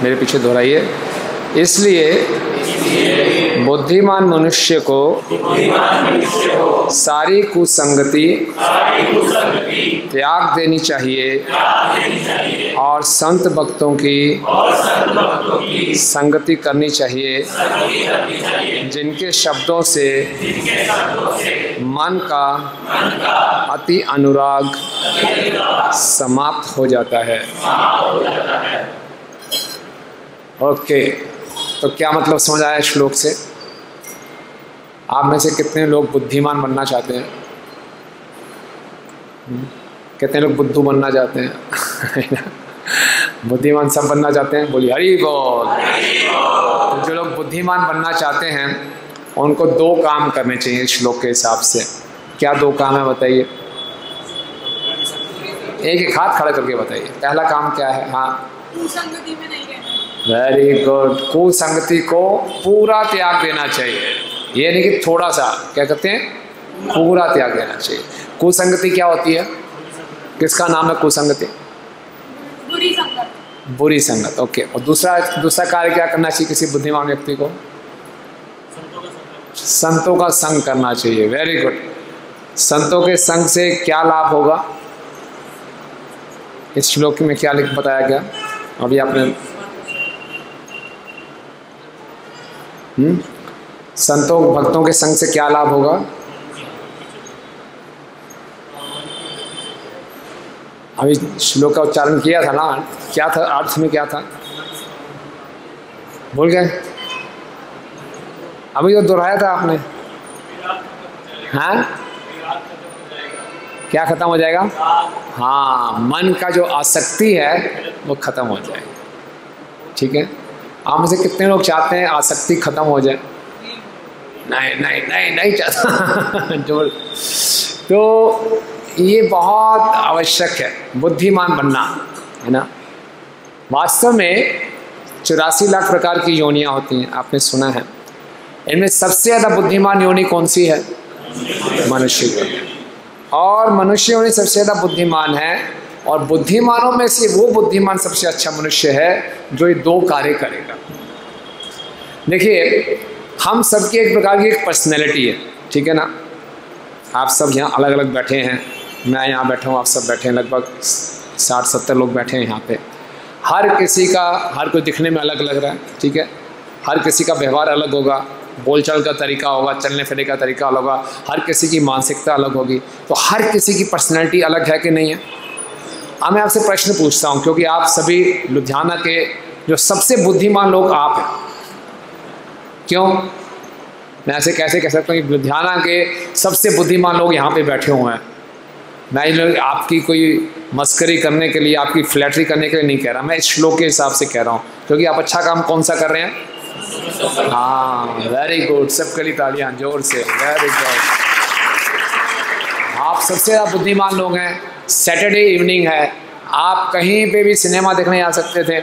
मेरे पीछे दोहराइए। इसलिए बुद्धिमान मनुष्य को सारी कुसंगति त्याग देनी चाहिए और संत भक्तों की संगति करनी चाहिए, जिनके शब्दों से मन का अति अनुराग समाप्त हो जाता है। ओके, तो क्या मतलब समझ आया श्लोक से? आप में से कितने लोग बुद्धिमान बनना चाहते हैं? कितने लोग बुद्धू बनना चाहते हैं? बुद्धिमान सब बनना चाहते हैं? बोलिए हरि बोल। तो जो लोग बुद्धिमान बनना चाहते हैं उनको दो काम करने चाहिए श्लोक के हिसाब से। क्या दो काम है बताइए? एक हाथ खड़ा करके बताइए। पहला काम क्या है? हाँ, कुसंगति में नहीं रहना। Very good. कुसंगति को पूरा त्याग देना चाहिए। ये नहीं कि थोड़ा सा, क्या कहते हैं, पूरा त्याग देना चाहिए। कुसंगति क्या होती है? किसका नाम है कुसंगति? बुरी संगत। बुरी संगत। ओके। और दूसरा कार्य क्या करना चाहिए किसी बुद्धिमान व्यक्ति को? संतों का संग करना चाहिए। Very good. संतों के संग से क्या लाभ होगा? इस श्लोक में क्या लिख बताया गया अभी आपने? संतों भक्तों के संग से क्या लाभ होगा? अभी श्लोक का उच्चारण किया था ना, क्या था अर्थ में? क्या था भूल गए? अभी जो दोहराया था आपने। हाँ, क्या खत्म हो जाएगा? हाँ, मन का जो आसक्ति है वो खत्म हो जाएगी। ठीक है। आप में से कितने लोग चाहते हैं आसक्ति खत्म हो जाए? नहीं नहीं नहीं नहीं चाहता। जो तो ये बहुत आवश्यक है बुद्धिमान बनना, है ना। वास्तव में 84 लाख प्रकार की योनियां होती हैं, आपने सुना है। इनमें सबसे ज़्यादा बुद्धिमान योनि कौन सी है? मनुष्य योनि। और मनुष्य योनि सबसे ज़्यादा बुद्धिमान है, और बुद्धिमानों में से वो बुद्धिमान सबसे अच्छा मनुष्य है जो ये दो कार्य करेगा। देखिए, हम सबकी एक प्रकार की एक पर्सनैलिटी है, ठीक है ना। आप सब यहाँ अलग अलग बैठे हैं, मैं यहाँ बैठा हूँ, आप सब बैठे हैं, लगभग 60-70 लोग बैठे हैं यहाँ पे। हर किसी का, हर कोई दिखने में अलग लग रहा है, ठीक है। हर किसी का व्यवहार अलग होगा, बोलचाल का तरीका होगा, चलने फिरने का तरीका अलग होगा, हर किसी की मानसिकता अलग होगी। तो हर किसी की पर्सनैलिटी अलग है कि नहीं है? अब मैं आपसे प्रश्न पूछता हूँ, क्योंकि आप सभी लुधियाना के जो सबसे बुद्धिमान लोग आप हैं। क्यों? मैं ऐसे कैसे कह सकता हूँ कि लुधियाना के सबसे बुद्धिमान लोग यहाँ पे बैठे हुए हैं। मैं इन लोग आपकी कोई मस्करी करने के लिए, आपकी फ्लैटरी करने के लिए नहीं कह रहा, मैं इस श्लोक के हिसाब से कह रहा हूँ, क्योंकि आप अच्छा काम कौन सा कर रहे हैं? हाँ, वेरी गुड। सबके लिए तालियां जोर से। Very good. आप सबसे ज़्यादा बुद्धिमान लोग हैं। सैटरडे इवनिंग है, आप कहीं पे भी सिनेमा देखने जा सकते थे,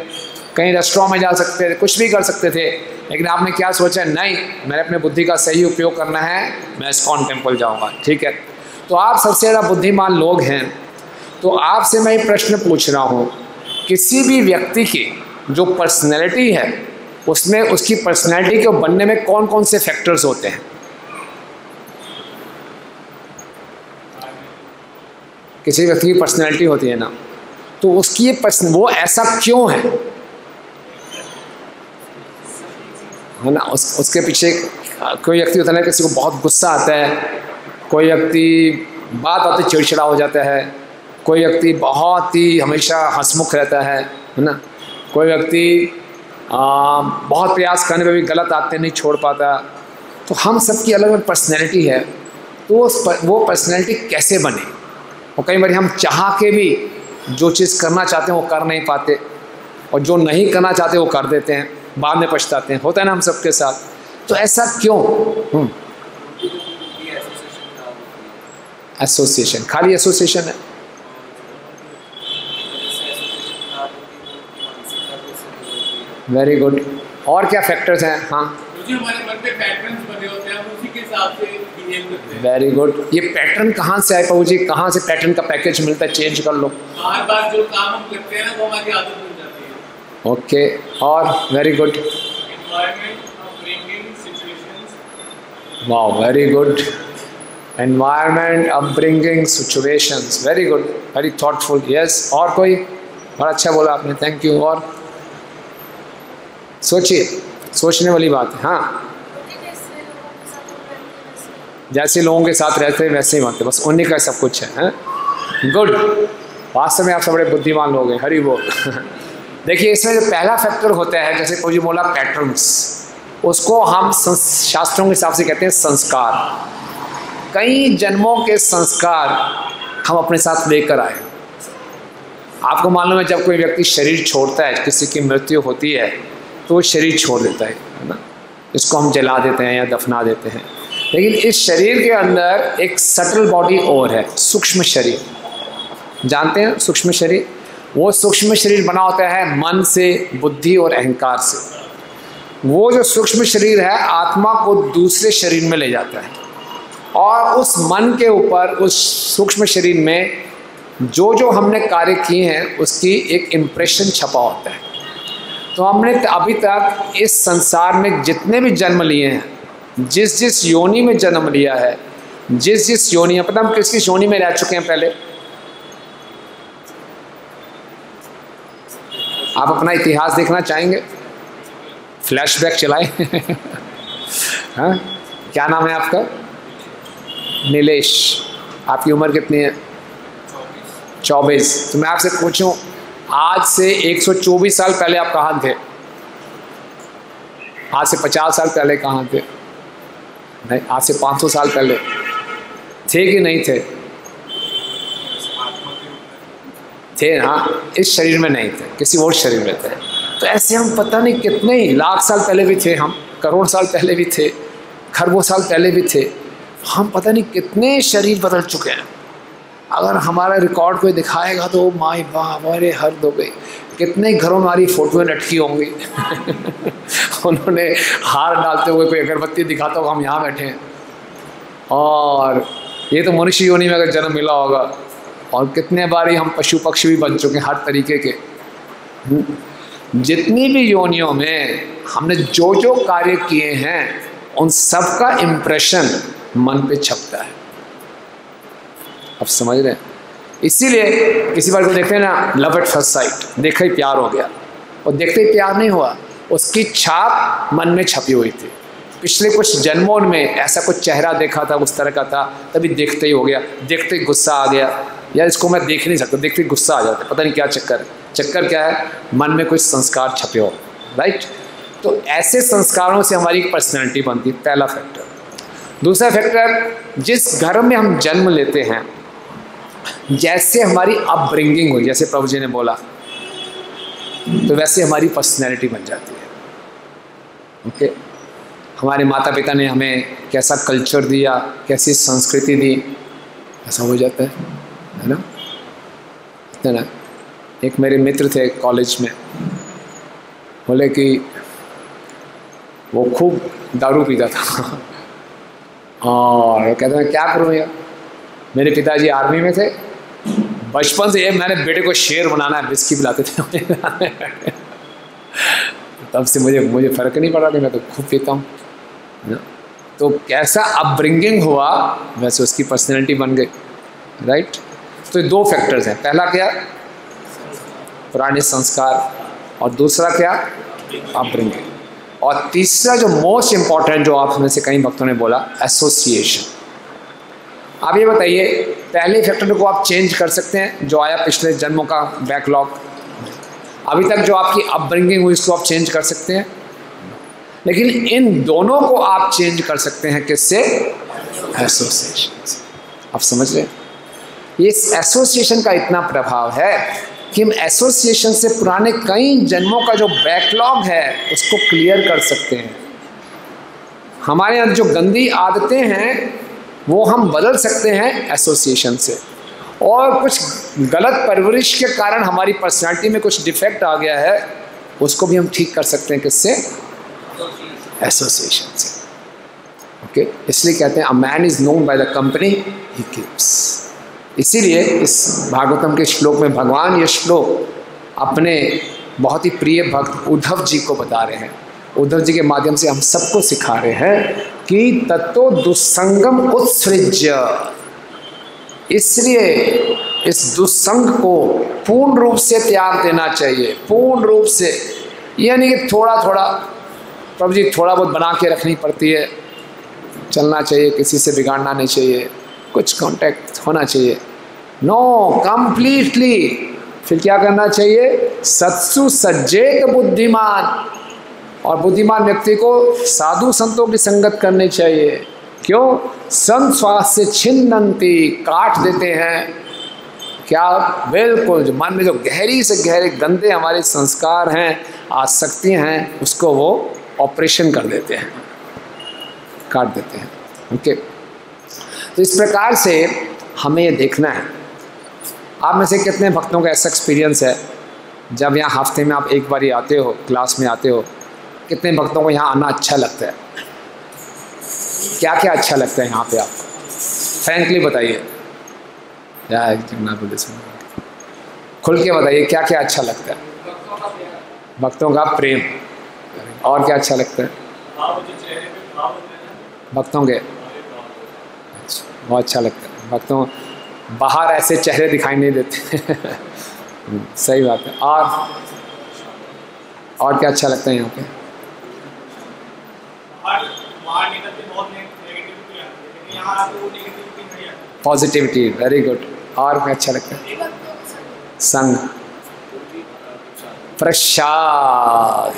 कहीं रेस्टोरेंट में जा सकते थे, कुछ भी कर सकते थे, लेकिन आपने क्या सोचा? नहीं, मैंने अपने बुद्धि का सही उपयोग करना है, मैं इस्कॉन टेम्पल जाऊंगा। ठीक है, तो आप सबसे ज़्यादा बुद्धिमान लोग हैं। तो आपसे मैं ये प्रश्न पूछ रहा हूँ, किसी भी व्यक्ति की जो पर्सनैलिटी है उसमें उसकी पर्सनैलिटी को बनने में कौन कौन से फैक्टर्स होते हैं? किसी व्यक्ति की पर्सनैलिटी होती है ना, तो उसकी ये वो ऐसा क्यों है ना। उसके पीछे कोई व्यक्ति होता है, किसी को बहुत गुस्सा आता है, कोई व्यक्ति बात आते चिड़चिड़ा हो जाता है, कोई व्यक्ति बहुत ही हमेशा हंसमुख रहता है ना। कोई व्यक्ति बहुत प्रयास करने पे भी गलत आते नहीं छोड़ पाता। तो हम सबकी अलग अलग पर्सनैलिटी है, तो वो पर्सनैलिटी कैसे बने? और कई बार हम चाह के भी जो चीज़ करना चाहते हैं वो कर नहीं पाते, और जो नहीं करना चाहते वो कर देते हैं, बाद में पछताते हैं। होता है ना हम सबके साथ। तो ऐसा क्यों? एसोसिएशन, खाली एसोसिएशन है? Very good. और क्या फैक्टर्स हैं? हाँ, हमारे मन पे पैटर्न्स बने होते हैं, हम उसी के हिसाब से बिहेव करते हैं। Very good. ये पैटर्न कहाँ से आए प्रभु जी? कहाँ से पैटर्न का पैकेज मिलता है? चेंज कर लो। बार बार जो काम हम करते हैं ना, वो हमारी आदत बन जाती है। ओके, और very good, Environment upbringing situations. Wow very good, environment upbringing situations, very good, very thoughtful, yes. और कोई? बड़ा अच्छा बोला आपने, थैंक यू। और सोचिए, सोचने वाली बात है। हाँ, जैसे लोगों के साथ रहते हैं वैसे ही मानते, बस उन्हीं का सब कुछ है। गुड, वास्तव में आप सब बड़े बुद्धिमान लोग हैं, हरी बोल। देखिए, इसमें जो पहला फैक्टर होता है, जैसे कोई बोला पैटर्न्स, उसको हम शास्त्रों के हिसाब से कहते हैं संस्कार। कई जन्मों के संस्कार हम अपने साथ लेकर आए। आपको मालूम है, जब कोई व्यक्ति शरीर छोड़ता है, किसी की मृत्यु होती है, तो वो शरीर छोड़ देता है ना, इसको हम जला देते हैं या दफना देते हैं। लेकिन इस शरीर के अंदर एक सटल बॉडी और है, सूक्ष्म शरीर, जानते हैं सूक्ष्म शरीर? वो सूक्ष्म शरीर बना होता है मन से, बुद्धि और अहंकार से। वो जो सूक्ष्म शरीर है आत्मा को दूसरे शरीर में ले जाता है, और उस मन के ऊपर, उस सूक्ष्म शरीर में जो जो हमने कार्य किए हैं उसकी एक इम्प्रेशन छपा होता है। तो हमने अभी तक इस संसार में जितने भी जन्म लिए हैं, जिस जिस योनि में जन्म लिया है, जिस जिस योनि, पता हम किस किस योनि में रह चुके हैं पहले? आप अपना इतिहास देखना चाहेंगे? फ्लैशबैक चलाएं। हाँ, क्या नाम है आपका? नीलेश। आपकी उम्र कितनी है? 24। तो मैं आपसे पूछूं, आज से 124 साल पहले आप कहाँ थे? आज से 50 साल पहले कहाँ थे? नहीं, आज से 500 साल पहले थे कि नहीं थे? थे ना, इस शरीर में नहीं थे, किसी और शरीर में थे। तो ऐसे हम पता नहीं कितने ही लाख साल पहले भी थे, हम करोड़ साल पहले भी थे, खरबों साल पहले भी थे। हम पता नहीं कितने शरीर बदल चुके हैं। अगर हमारा रिकॉर्ड कोई दिखाएगा तो माय बाप, अरे हद हो गई। कितने घरों में हमारी फोटोएं लटकी होंगी। उन्होंने हार डालते हुए कोई अगरबत्ती दिखाता होगा, हम यहाँ बैठे हैं। और ये तो मनुष्य योनि में अगर जन्म मिला होगा। और कितने बारी हम पशु पक्षी भी बन चुके हैं, हर तरीके के। जितनी भी योनियों में हमने जो जो कार्य किए हैं, उन सब का इम्प्रेशन मन पे छपता है। अब समझ रहे हैं? इसीलिए किसी बार को देखते हैं ना, लव एट फर्स्ट साइट, देखा ही प्यार हो गया। और देखते ही प्यार नहीं हुआ, उसकी छाप मन में छपी हुई थी। पिछले कुछ जन्मों में ऐसा कुछ चेहरा देखा था, उस तरह का था, तभी देखते ही हो गया। देखते ही गुस्सा आ गया, यार इसको मैं देख नहीं सकता, देखते ही गुस्सा आ जाता है। पता नहीं क्या चक्कर है। चक्कर क्या है? मन में कुछ संस्कार छपे हो, राइट? तो ऐसे संस्कारों से हमारी एक पर्सनैलिटी बनती है, पहला फैक्टर। दूसरा फैक्टर, जिस घर में हम जन्म लेते हैं, जैसे हमारी अपब्रिंगिंग हुई, जैसे प्रभु जी ने बोला, तो वैसे हमारी पर्सनैलिटी बन जाती है। ओके, हमारे माता पिता ने हमें कैसा कल्चर दिया, कैसी संस्कृति दी, ऐसा हो जाता है ना? है ना? एक मेरे मित्र थे कॉलेज में, बोले कि वो खूब दारू पीता था। और कहते हैं क्या करूँ यार, मेरे पिताजी आर्मी में थे, बचपन से ये मैंने बेटे को शेर बनाना है, विस्की पिलाते थे। तब से मुझे फ़र्क नहीं पड़ा, नहीं मैं तो खूब पीता हूँ। तो कैसा अपब्रिंगिंग हुआ वैसे उसकी पर्सनैलिटी बन गई, राइट? तो ये दो फैक्टर्स हैं। पहला क्या? पुराने संस्कार, और दूसरा क्या? अपब्रिंगिंग। और तीसरा जो मोस्ट इम्पॉर्टेंट, जो आप में से कई भक्तों ने बोला, एसोसिएशन। आप ये बताइए, पहले फैक्टर को आप चेंज कर सकते हैं, जो आया पिछले जन्मों का बैकलॉग, अभी तक जो आपकी अपब्रिंगिंग हुई इसको आप चेंज कर सकते हैं, लेकिन इन दोनों को आप चेंज कर सकते हैं किससे? एसोसिएशन से। आप समझ रहे हैं? इस एसोसिएशन का इतना प्रभाव है कि हम एसोसिएशन से पुराने कई जन्मों का जो बैकलॉग है उसको क्लियर कर सकते हैं। हमारे यहाँ जो गंदी आदतें हैं वो हम बदल सकते हैं एसोसिएशन से। और कुछ गलत परवरिश के कारण हमारी पर्सनालिटी में कुछ डिफेक्ट आ गया है, उसको भी हम ठीक कर सकते हैं किससे? एसोसिएशन से। ओके, इसलिए कहते हैं a man is known by the company he keeps. इसीलिए इस भागवतम के श्लोक में भगवान ये श्लोक अपने बहुत ही प्रिय भक्त उद्धव जी को बता रहे हैं। उद्धव जी के माध्यम से हम सबको सिखा रहे हैं कि तत्तो दुस्संगम उत्सृज्य, इसलिए इस दुस्संग को पूर्ण रूप से त्याग देना चाहिए, पूर्ण रूप से। यानी कि थोड़ा थोड़ा, प्रभु जी थोड़ा बहुत बना के रखनी पड़ती है, चलना चाहिए, किसी से बिगाड़ना नहीं चाहिए, कुछ कांटेक्ट होना चाहिए। No, completely. फिर क्या करना चाहिए? सत्सु सज्जेत बुद्धिमान, और बुद्धिमान व्यक्ति को साधु संतों की संगत करनी चाहिए। क्यों? संत स्वास्थ्य छिन्नन्ति, काट देते हैं क्या? बिल्कुल, जो मन में जो गहरी से गहरे गंदे हमारे संस्कार हैं, आसक्तियाँ हैं, उसको वो ऑपरेशन कर देते हैं, काट देते हैं। ओके, तो इस प्रकार से हमें ये देखना है। आप में से कितने भक्तों का ऐसा एक्सपीरियंस है जब यहाँ हफ्ते में आप एक बार ही आते हो, क्लास में आते हो? कितने भक्तों को यहाँ आना अच्छा लगता है? क्या क्या अच्छा लगता है यहाँ पे आपको? फ्रैंकली बताइए, खुल के बताइए, क्या क्या अच्छा लगता है? भक्तों का प्रेम, और क्या अच्छा लगता है भक्तों के? अच्छा, बहुत अच्छा लगता है भक्तों। बाहर ऐसे चेहरे दिखाई नहीं देते सही बात है। और क्या अच्छा लगता है यहाँ पे? Positivity, very good. और क्या अच्छा लगता है? संग, प्रसाद,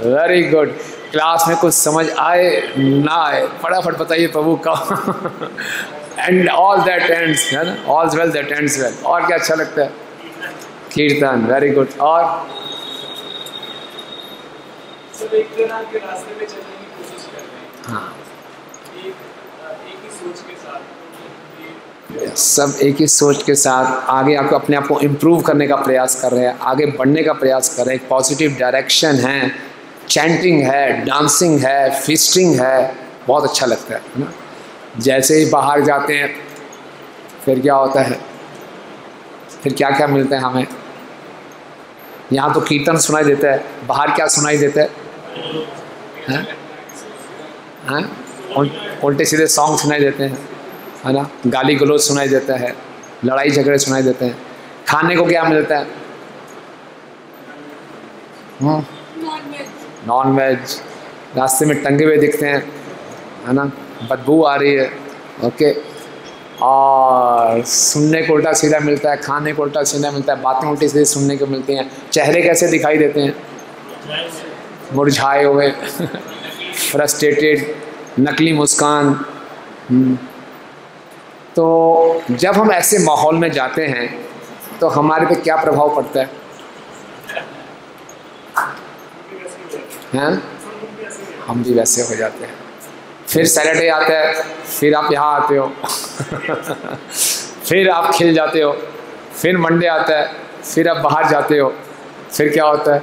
वेरी गुड। क्लास में कुछ समझ आए ना आए, फटाफट बताइए प्रभु का एंड ऑल दैट एंड्स, है ना, all well that ends well. और क्या अच्छा लगता है? कीर्तन, वेरी गुड। और सब एक तरह के रास्ते पे चलने की कोशिश कर रहे हैं। हाँ, एक ही सोच के साथ, सब एक ही सोच के साथ आगे आपको अपने आप को इम्प्रूव करने का प्रयास कर रहे हैं, आगे बढ़ने का प्रयास कर रहे हैं। पॉजिटिव डायरेक्शन है, चैंटिंग है, डांसिंग है, फीस्टिंग है, बहुत अच्छा लगता है ना। जैसे ही बाहर जाते हैं फिर क्या होता है? फिर क्या क्या मिलता है हमें? यहाँ तो कीर्तन सुनाई देता है, बाहर क्या सुनाई देता है? हैं? उल्टे सीधे सॉन्ग सुनाई देते हैं, है ना, गाली गलौज सुनाई देता है, लड़ाई झगड़े सुनाई देते हैं। खाने को क्या मिलता है? नॉन वेज रास्ते में टंगे हुए दिखते हैं, है ना, बदबू आ रही है। ओके, और सुनने को उल्टा सीधा मिलता है, खाने को उल्टा सीधा मिलता है, बातें उल्टी सीधी सुनने को मिलती हैं। चेहरे कैसे दिखाई देते हैं? मुरझाए हुए फ्रस्ट्रेटेड, नकली मुस्कान। तो जब हम ऐसे माहौल में जाते हैं तो हमारे पे क्या प्रभाव पड़ता है? हैं? हम भी वैसे हो जाते हैं। फिर सैटरडे आता है, फिर आप यहाँ आते हो फिर आप खिल जाते हो। फिर मंडे आता है, फिर आप बाहर जाते हो, फिर क्या होता है?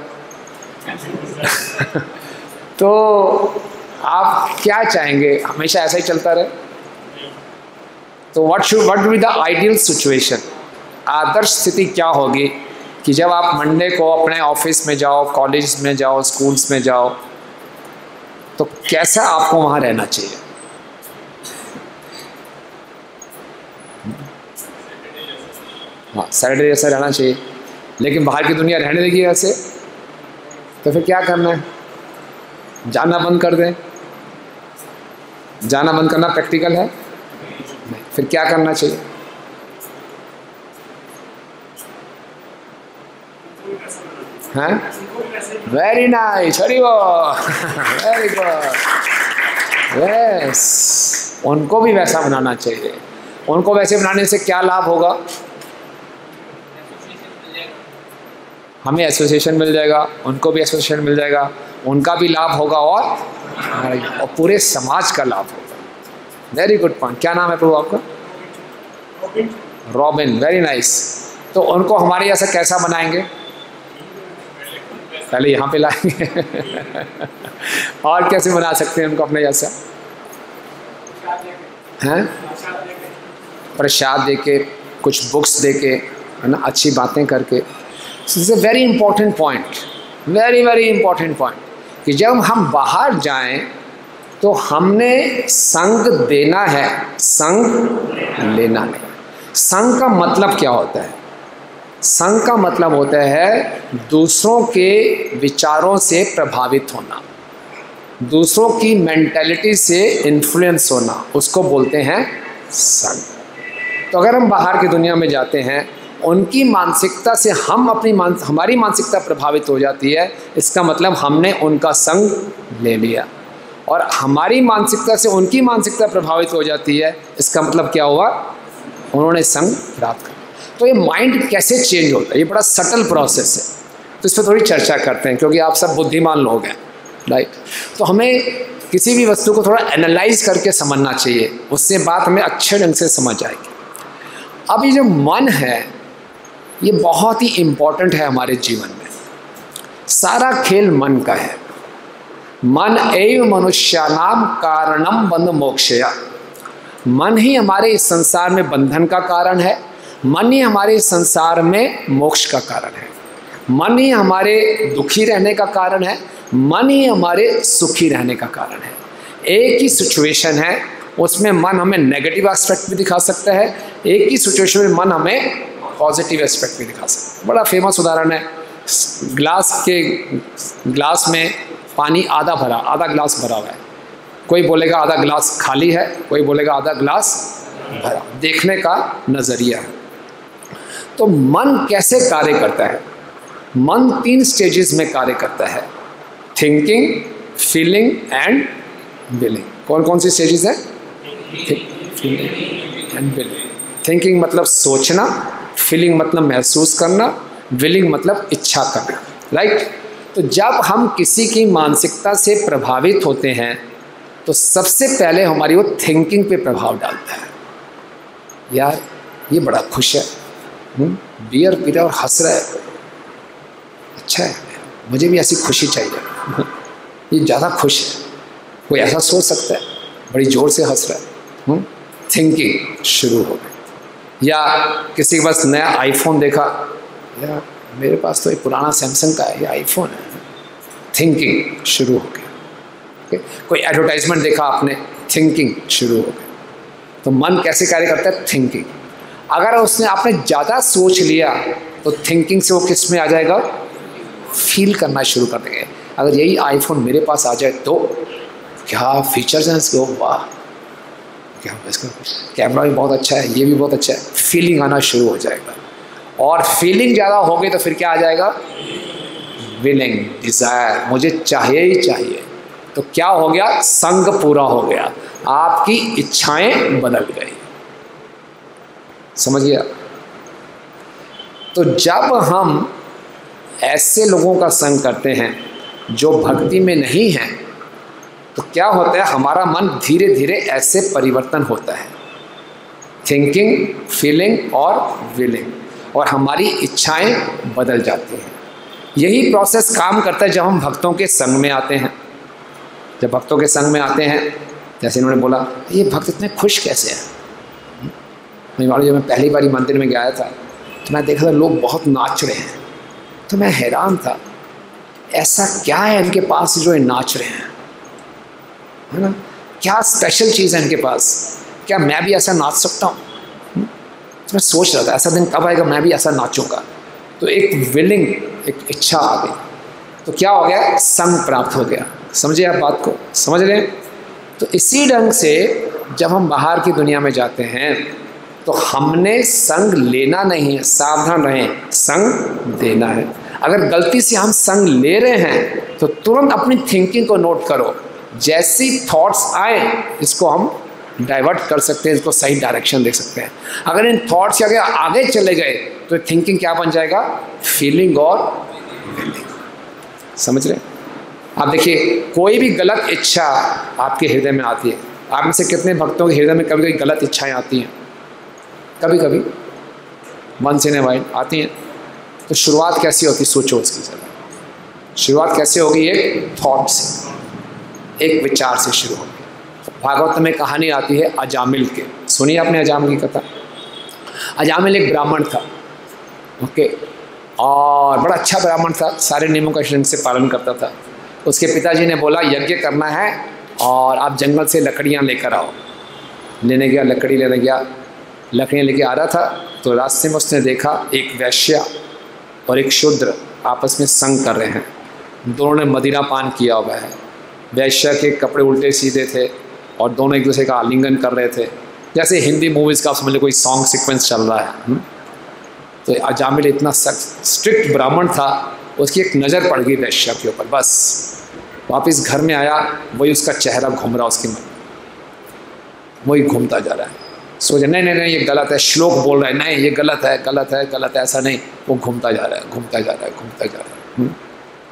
तो आप क्या चाहेंगे? हमेशा ऐसा ही चलता रहे? तो what will be the ideal situation? आदर्श स्थिति क्या होगी कि जब आप मंडे को अपने ऑफिस में जाओ, कॉलेज में जाओ, स्कूल्स में जाओ, तो कैसा आपको वहाँ रहना चाहिए? हाँ, सैटरडे जैसा रहना चाहिए। लेकिन बाहर की दुनिया रहने देगी ऐसे? तो फिर क्या करना है? जाना बंद कर दें? जाना बंद करना प्रैक्टिकल है? नहीं। फिर क्या करना चाहिए? हैं? Very nice, very good, yes. उनको भी वैसा बनाना चाहिए। उनको वैसे बनाने से क्या लाभ होगा? हमें एसोसिएशन मिल जाएगा, उनको भी एसोसिएशन मिल जाएगा, उनका भी लाभ होगा और पूरे समाज का लाभ होगा। Very good point. क्या नाम है प्रभु आपका? Robin, very nice. तो उनको हमारे जैसा कैसा बनाएंगे? पहले यहाँ पे लाएंगे और कैसे बना सकते हैं उनको अपने जैसा? हैं? प्रसाद देके, कुछ बुक्स देके, है ना, अच्छी बातें करके। It's a very important point, very very important point, कि जब हम बाहर जाएं तो हमने संग देना है, संग लेना नहीं। संग का मतलब क्या होता है? संग का मतलब होता है दूसरों के विचारों से प्रभावित होना, दूसरों की मेंटालिटी से इन्फ्लुएंस होना, उसको बोलते हैं संग। तो अगर हम बाहर की दुनिया में जाते हैं, उनकी मानसिकता से हमारी मानसिकता प्रभावित हो जाती है, इसका मतलब हमने उनका संग ले लिया। और हमारी मानसिकता से उनकी मानसिकता प्रभावित हो जाती है, इसका मतलब क्या हुआ? उन्होंने संग प्राप्त कर। तो ये माइंड कैसे चेंज होता है, ये बड़ा सटल प्रोसेस है। तो इस पर थोड़ी चर्चा करते हैं, क्योंकि आप सब बुद्धिमान लोग हैं, राइट। तो हमें किसी भी वस्तु को थोड़ा एनालाइज करके समझना चाहिए, उससे बात हमें अच्छे ढंग से समझ आएगी। अब ये जो मन है, ये बहुत ही इम्पोर्टेंट है हमारे जीवन में। सारा खेल मन का है। मन एव मनुष्यानाम कारणम बंध मोक्षया। मन ही हमारे इस संसार में बंधन का कारण है, मन ही हमारे इस संसार में मोक्ष का कारण है, मन ही हमारे दुखी रहने का कारण है, मन ही हमारे सुखी रहने का कारण है। एक ही सिचुएशन है, उसमें मन हमें नेगेटिव एस्पेक्ट भी दिखा सकता है, एक ही सिचुएशन में मन हमें पॉजिटिव एस्पेक्ट भी दिखा सकता है। बड़ा फेमस उदाहरण है, ग्लास में पानी आधा भरा, आधा ग्लास भरा हुआ है। कोई बोलेगा आधा ग्लास खाली है, कोई बोलेगा आधा ग्लास भरा। देखने का नज़रिया है। तो मन कैसे कार्य करता है? मन 3 स्टेजेस में कार्य करता है, थिंकिंग, फीलिंग एंड विलिंग। कौन कौन सी स्टेजेस है? Feeling and willing. थिंकिंग मतलब सोचना, फीलिंग मतलब महसूस करना, विलिंग मतलब इच्छा करना, राइट। तो जब हम किसी की मानसिकता से प्रभावित होते हैं, तो सबसे पहले हमारी वो थिंकिंग पे प्रभाव डालता है। यार ये बड़ा खुश है, बियर पी रहा है और हंस रहा है, अच्छा है, मुझे भी ऐसी खुशी चाहिए। ये ज़्यादा खुश है, कोई ऐसा सोच सकता है, बड़ी ज़ोर से हंस रहा है। थिंकिंग शुरू हो गई। या किसी के पास नया आईफोन देखा, या मेरे पास तो एक पुराना सैमसंग का है, ये आईफोन है। थिंकिंग शुरू हो गई। कोई एडवर्टाइजमेंट देखा आपने, थिंकिंग शुरू हो गई। तो मन कैसे कार्य करता है? थिंकिंग। अगर आपने ज़्यादा सोच लिया, तो थिंकिंग से वो किस में आ जाएगा? फील करना शुरू कर देंगे। अगर यही आईफोन मेरे पास आ जाए तो क्या फीचर्स हैं इसके, वाह, क्या इसका कैमरा भी बहुत अच्छा है, ये भी बहुत अच्छा है। फीलिंग आना शुरू हो जाएगा, और फीलिंग ज़्यादा हो गई तो फिर क्या आ जाएगा? विलिंग, डिज़ायर, मुझे चाहिए ही चाहिए। तो क्या हो गया? संग पूरा हो गया, आपकी इच्छाएं बदल गई। समझ गया? तो जब हम ऐसे लोगों का संग करते हैं जो भक्ति में नहीं हैं, तो क्या होता है? हमारा मन धीरे धीरे ऐसे परिवर्तन होता है, थिंकिंग, फीलिंग और विलिंग, और हमारी इच्छाएं बदल जाती हैं। यही प्रोसेस काम करता है जब हम भक्तों के संग में आते हैं। जब भक्तों के संग में आते हैं, जैसे इन्होंने बोला, ये भक्त इतने खुश कैसे हैं? नहीं मालूम, जब मैं पहली बारी मंदिर में गया था तो मैं देखा था लोग बहुत नाच रहे हैं, तो मैं हैरान था, ऐसा क्या है इनके पास जो ये नाच रहे हैं, है ना? क्या स्पेशल चीज़ है इनके पास? क्या मैं भी ऐसा नाच सकता हूँ? तो मैं सोच रहा था, ऐसा दिन कब आएगा मैं भी ऐसा नाचूंगा। तो एक विलिंग, एक इच्छा आ गई। तो क्या हो गया? संग प्राप्त हो गया। समझे आप बात को? समझ रहे हैं? तो इसी ढंग से जब हम बाहर की दुनिया में जाते हैं, तो हमने संग लेना नहीं है, सावधान रहें, संग देना है। अगर गलती से हम संग ले रहे हैं, तो तुरंत अपनी थिंकिंग को नोट करो। जैसी थॉट्स आए, इसको हम डाइवर्ट कर सकते हैं, इसको सही डायरेक्शन दे सकते हैं। अगर इन थॉट्स के आगे चले गए, तो थिंकिंग क्या बन जाएगा? फीलिंग और विलिंग। समझ रहे हैं? आप देखिए, कोई भी गलत इच्छा आपके हृदय में आती है। आप में से कितने भक्तों के हृदय में कभी कभी गलत इच्छाएं आती हैं? कभी कभी वंस इन ए वाइल आती हैं। तो शुरुआत कैसी होती? सोचो उसकी जगह। शुरुआत कैसे होगी? एक थॉट से, एक विचार से शुरू होगी। भागवत में कहानी आती है अजामिल के। सुनिए आपने अजामिल की कथा। अजामिल एक ब्राह्मण था, ओके। और बड़ा अच्छा ब्राह्मण था, सारे नियमों का ढंग से पालन करता था। उसके पिताजी ने बोला यज्ञ करना है और आप जंगल से लकड़ियाँ लेकर आओ। लेने गया, लकड़ी लेने गया, लकड़ियाँ लेके आ रहा था तो रास्ते में उसने देखा एक वैश्या और एक शूद्र आपस में संग कर रहे हैं। दोनों ने मदिरा पान किया हुआ है। वैश्या के कपड़े उल्टे सीधे थे और दोनों एक दूसरे का आलिंगन कर रहे थे, जैसे हिंदी मूवीज़ का समझ लो कोई सॉन्ग सीक्वेंस चल रहा है। तो अजामिल इतना स्ट्रिक्ट ब्राह्मण था, उसकी एक नज़र पड़ गई वैश्या के ऊपर, बस वापस घर में आया, वही उसका चेहरा घूम रहा उसके मन में, वही घूमता जा रहा है। सोचा नहीं नहीं नहीं ये गलत है, श्लोक बोल रहा है, नहीं ये गलत है गलत है गलत है, ऐसा नहीं। वो घूमता जा रहा है घूमता जा रहा है घूमता जा रहा है।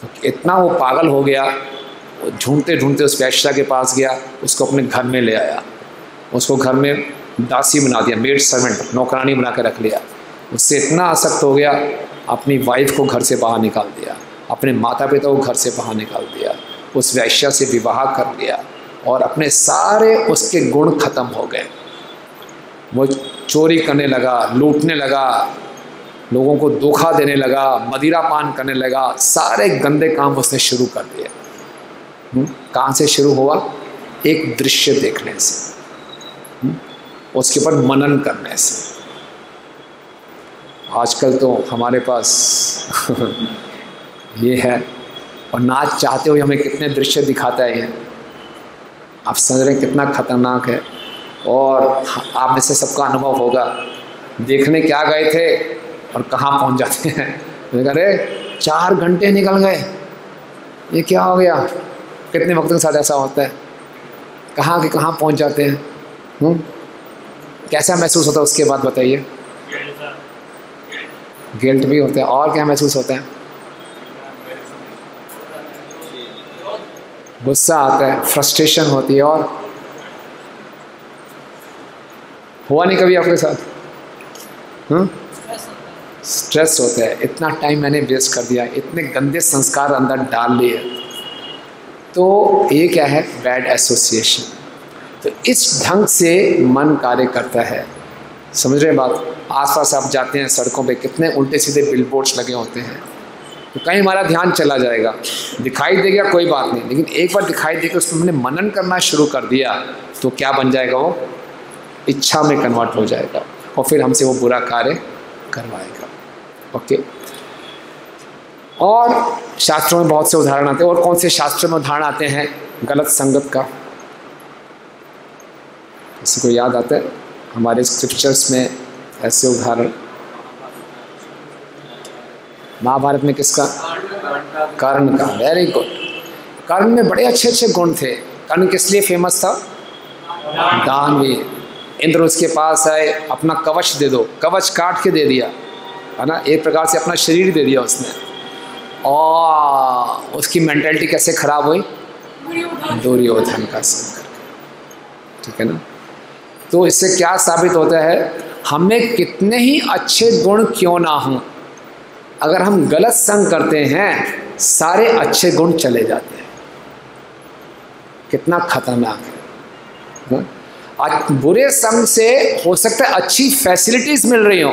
तो इतना वो पागल हो गया, ढूंढते ढूंढते उस वैश्या के पास गया, उसको अपने घर में ले आया, उसको घर में दासी बना दिया, मेड सर्वेंट, नौकरानी बना के रख लिया। उससे इतना आसक्त हो गया, अपनी वाइफ को घर से बाहर निकाल दिया, अपने माता पिता को घर से बाहर निकाल दिया, उस वैश्या से विवाह कर लिया और अपने सारे उसके गुण खत्म हो गए। वो चोरी करने लगा, लूटने लगा, लोगों को धोखा देने लगा, मदिरा पान करने लगा, सारे गंदे काम उसने शुरू कर दिए। कहाँ से शुरू हुआ? एक दृश्य देखने से, उसके ऊपर मनन करने से। आजकल तो हमारे पास ये है, और नाच चाहते हुए हमें कितने दृश्य दिखाता है ये, आप समझ रहे हैं कितना खतरनाक है। और आप में से सबका अनुभव होगा, देखने क्या गए थे और कहाँ पहुंच जाते हैं। अरे 4 घंटे निकल गए, ये क्या हो गया? कितने वक्त के साथ ऐसा होता है, कहाँ के कहाँ पहुंच जाते हैं। कैसा महसूस होता है उसके बाद बताइए? गिल्ट भी होता है, और क्या महसूस होता है? गुस्सा आता है, फ्रस्ट्रेशन होती है। और हुआ नहीं कभी आपके साथ? स्ट्रेस होता है, इतना टाइम मैंने वेस्ट कर दिया, इतने गंदे संस्कार अंदर डाल लिए। तो ये क्या है? Bad association. तो इस ढंग से मन कार्य करता है, समझ रहे बात? आसपास आप जाते हैं सड़कों पे, कितने उल्टे सीधे बिलबोर्ड्स लगे होते हैं, तो कहीं हमारा ध्यान चला जाएगा, दिखाई देगा कोई बात नहीं, लेकिन एक बार दिखाई देकर उसमें हमने मनन करना शुरू कर दिया तो क्या बन जाएगा? वो इच्छा में कन्वर्ट हो जाएगा और फिर हमसे वो बुरा कार्य करवाएगा। ओके। और शास्त्रों में बहुत से उदाहरण आते हैं। और कौन से शास्त्रों में उदाहरण आते हैं गलत संगत का? किसी को याद आता है? हमारे स्क्रिप्चर्स में ऐसे उदाहरण, महाभारत में किसका? कर्ण का। Very good. कर्ण में बड़े अच्छे अच्छे गुण थे। कर्ण किस लिए फेमस था? दानवीर। इंद्र उसके पास आए, अपना कवच दे दो, कवच काट के दे दिया, है ना, एक प्रकार से अपना शरीर दे दिया उसने। और उसकी मेंटालिटी कैसे खराब हुई? दुर्योधन का संग करके, ठीक है ना। तो इससे क्या साबित होता है? हमें कितने ही अच्छे गुण क्यों ना हों, अगर हम गलत संग करते हैं सारे अच्छे गुण चले जाते हैं। कितना खतरनाक है। बुरे संग से हो सकता है अच्छी फैसिलिटीज मिल रही हो।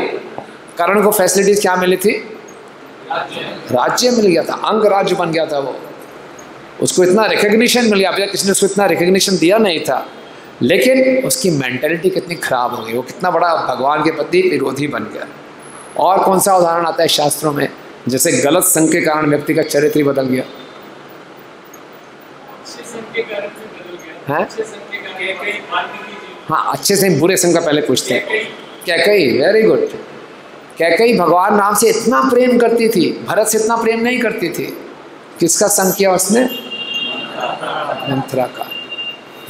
कर्ण को फैसिलिटीज क्या मिली थी? राज्य मिल गया था, अंग राज्य बन गया था वो, उसको इतना रिकग्निशन मिल गया। अभी किसी ने उसको इतना रिकग्निशन दिया नहीं था, लेकिन उसकी मेंटेलिटी कितनी खराब हो गई, वो कितना बड़ा भगवान के प्रति विरोधी बन गया। और कौन सा उदाहरण आता है शास्त्रों में, जैसे गलत संग के कारण व्यक्ति का चरित्र बदल गया? हाँ, अच्छे से बुरे संग का पहले पूछते हैं। Kaikeyi, very good. कैकेयी भगवान राम से इतना प्रेम करती थी, भरत से इतना प्रेम नहीं करती थी। किसका संग किया उसने? मंथरा का।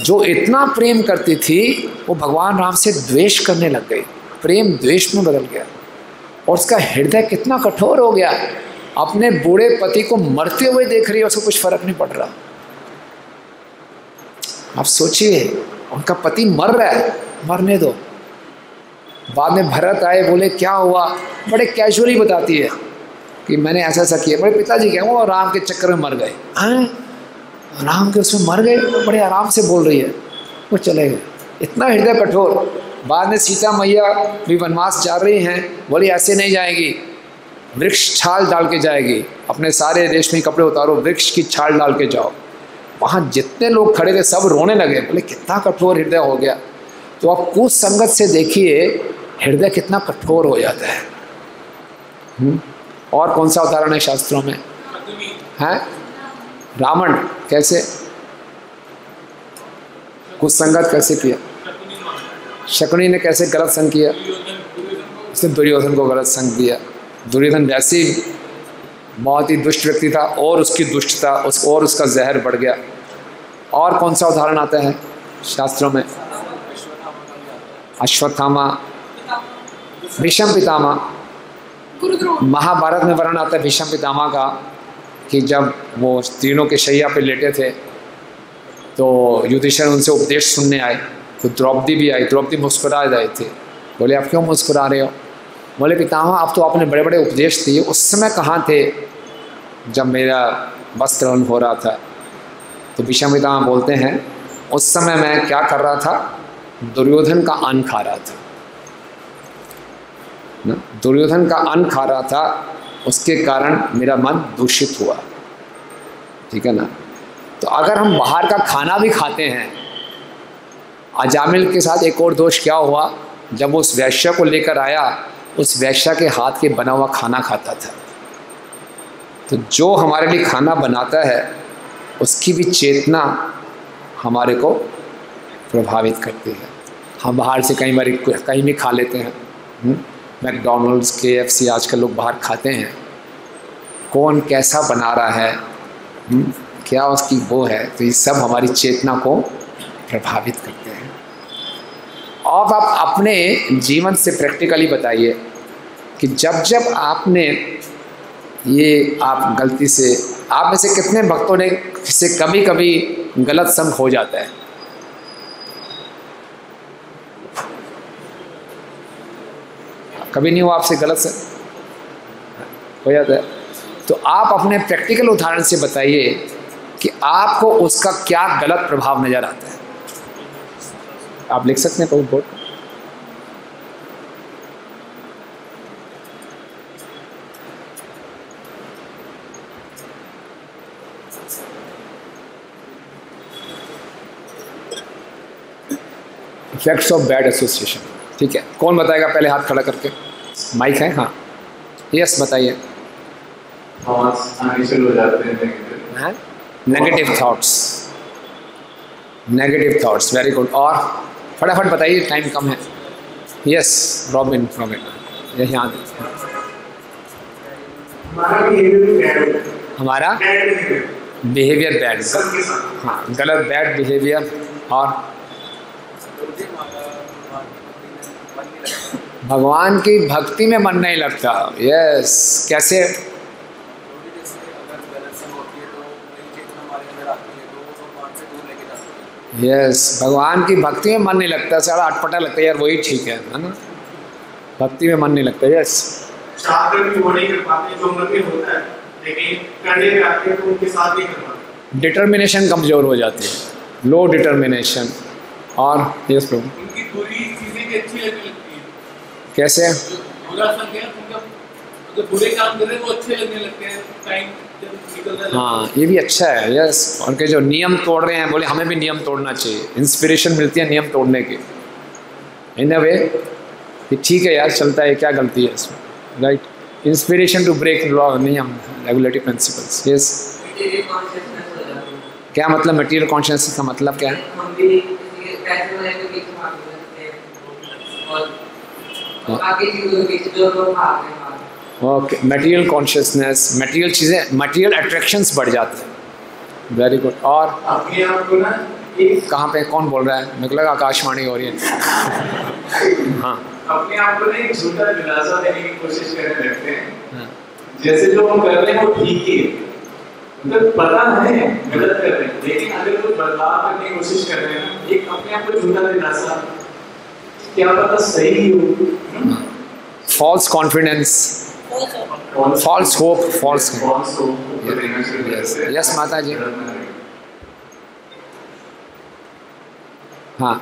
जो इतना प्रेम करती थी वो भगवान राम से द्वेष करने लग गई, प्रेम द्वेष में बदल गया। और उसका हृदय कितना कठोर हो गया, अपने बूढ़े पति को मरते हुए देख रही है, उसको कुछ फर्क नहीं पड़ रहा। आप सोचिए, उनका पति मर रहा है, मरने दो। बाद में भरत आए, बोले क्या हुआ, बड़े कैजुअली बताती है कि मैंने ऐसा ऐसा किया। बड़े पिताजी क्या, वो राम के चक्कर में मर गए। हैं, राम के उसमें मर गए? बड़े आराम से बोल रही है, वो चले गए। इतना हृदय कठोर। बाद में सीता मैया भी वनवास जा रही हैं, बोली ऐसे नहीं जाएगी, वृक्ष छाल डाल के जाएगी, अपने सारे रेशमी कपड़े उतारो, वृक्ष की छाल डाल के जाओ। वहाँ जितने लोग खड़े थे सब रोने लगे, बोले कितना कठोर हृदय हो गया। तो आप कुछ संगत से देखिए हृदय कितना कठोर हो जाता है। और कौन सा उदाहरण है शास्त्रों में? हैं? रावण कैसे कुछ संगत कैसे किया? शकुनी ने कैसे गलत संग किया? उसने दुर्योधन को गलत संग दिया। दुर्योधन वैसे ही बहुत ही दुष्ट व्यक्ति था और उसकी दुष्टता और उसका जहर बढ़ गया। और कौन सा उदाहरण आता है शास्त्रों में? अश्वत्थामा, भीष्म पितामह। महाभारत में वर्णन आता है भीष्म पितामह का कि जब वो तीनों के शैया पे लेटे थे तो युधिष्ठिर उनसे उपदेश सुनने आए, तो द्रौपदी भी आई। द्रौपदी मुस्कुरा रहे थे, बोले आप क्यों मुस्कुरा रहे हो? बोले पितामह आप तो आपने बड़े बड़े उपदेश दिए, उस समय कहाँ थे जब मेरा वस्त्र हरण हो रहा था? तो भीष्म पितामह बोलते हैं उस समय मैं क्या कर रहा था? दुर्योधन का अन्न खा रहा था ना, दुर्योधन का अन्न खा रहा था, उसके कारण मेरा मन दूषित हुआ। ठीक है ना? तो अगर हम बाहर का खाना भी खाते हैं, अजामिल के साथ एक और दोष क्या हुआ, जब वो उस वैश्य को लेकर आया, उस वैश्य के हाथ के बना हुआ खाना खाता था। तो जो हमारे लिए खाना बनाता है उसकी भी चेतना हमारे को प्रभावित करती है। हम बाहर से कई बार कहीं भी खा लेते हैं, मैकडॉनल्ड्स, KFC आजकल लोग बाहर खाते हैं। कौन कैसा बना रहा है, क्या उसकी वो है, तो ये सब हमारी चेतना को प्रभावित करते हैं। अब आप अपने जीवन से प्रैक्टिकली बताइए कि जब जब आपने ये आप गलती से, आप में से कितने भक्तों ने से कभी कभी गलत संग हो जाता है? कभी नहीं हुआ आपसे गलत संग हो जाता है? तो आप अपने प्रैक्टिकल उदाहरण से बताइए कि आपको उसका क्या गलत प्रभाव नजर आता है। आप लिख सकते हैं कोई board? Effects of bad association. ठीक है, कौन बताएगा? पहले हाथ खड़ा करके, माइक है। हाँ यस बताइए। Negative thoughts, negative thoughts, very good. और फटाफट बताइए, टाइम कम है। यस रॉबिन, यहाँ हमारा बिहेवियर बैड, हाँ गलत बैड बिहेवियर। और भगवान की भक्ति में मन नहीं लगता। यस कैसे? यस भगवान की भक्ति में मन नहीं लगता, सारा अटपटा लगता है यार, वही ठीक है ना? भक्ति में मन नहीं लगता। यस डिटर्मिनेशन कमजोर हो जाती है, लो डिटर्मिनेशन। और यस प्रभु, उनकी बुरी चीजें भी अच्छी लगने लगती है। कैसे? बुरा संग है, उनका जो बुरे काम कर रहे हैं वो अच्छे लगने लगते हैं टाइम जब निकलता है। हाँ ये भी अच्छा है। यस उनके जो नियम तोड़ रहे हैं, बोले हमें भी नियम तोड़ना चाहिए, इंस्पिरेशन मिलती है नियम तोड़ने की। इन अ वे कि ठीक है यार, चलता है, क्या गलती है इसमें? Right, inspiration to break law, नियम, रेगुलेटरी प्रिंसिपल्स। यस क्या मतलब मटेरियल कॉन्शियसनेस का मतलब क्या है? ओके, मटेरियल कॉन्शियसनेस, मटेरियल चीज़ें, मटेरियल अट्रैक्शंस बढ़ जाते हैं। Very good. और अपने आप को ना कहाँ पे कौन बोल रहा है? मुझे लगा आकाशवाणी हो रही है। हाँ अपने आप को ना एक झूठा दिलासा देने की कोशिश करने लगते हैं। हाँ। जैसे जो हम कर रहे हैं वो ठीक ही है, मतलब पता है गलत कर रहे हैं, लेकिन अगर कोई बदलाव करने की कोशिश कर रहे हैं ना, एक अपने आप को झूठा दिलासा, क्या पता सही हो। False confidence, false hope, false. Yes माता जी। हाँ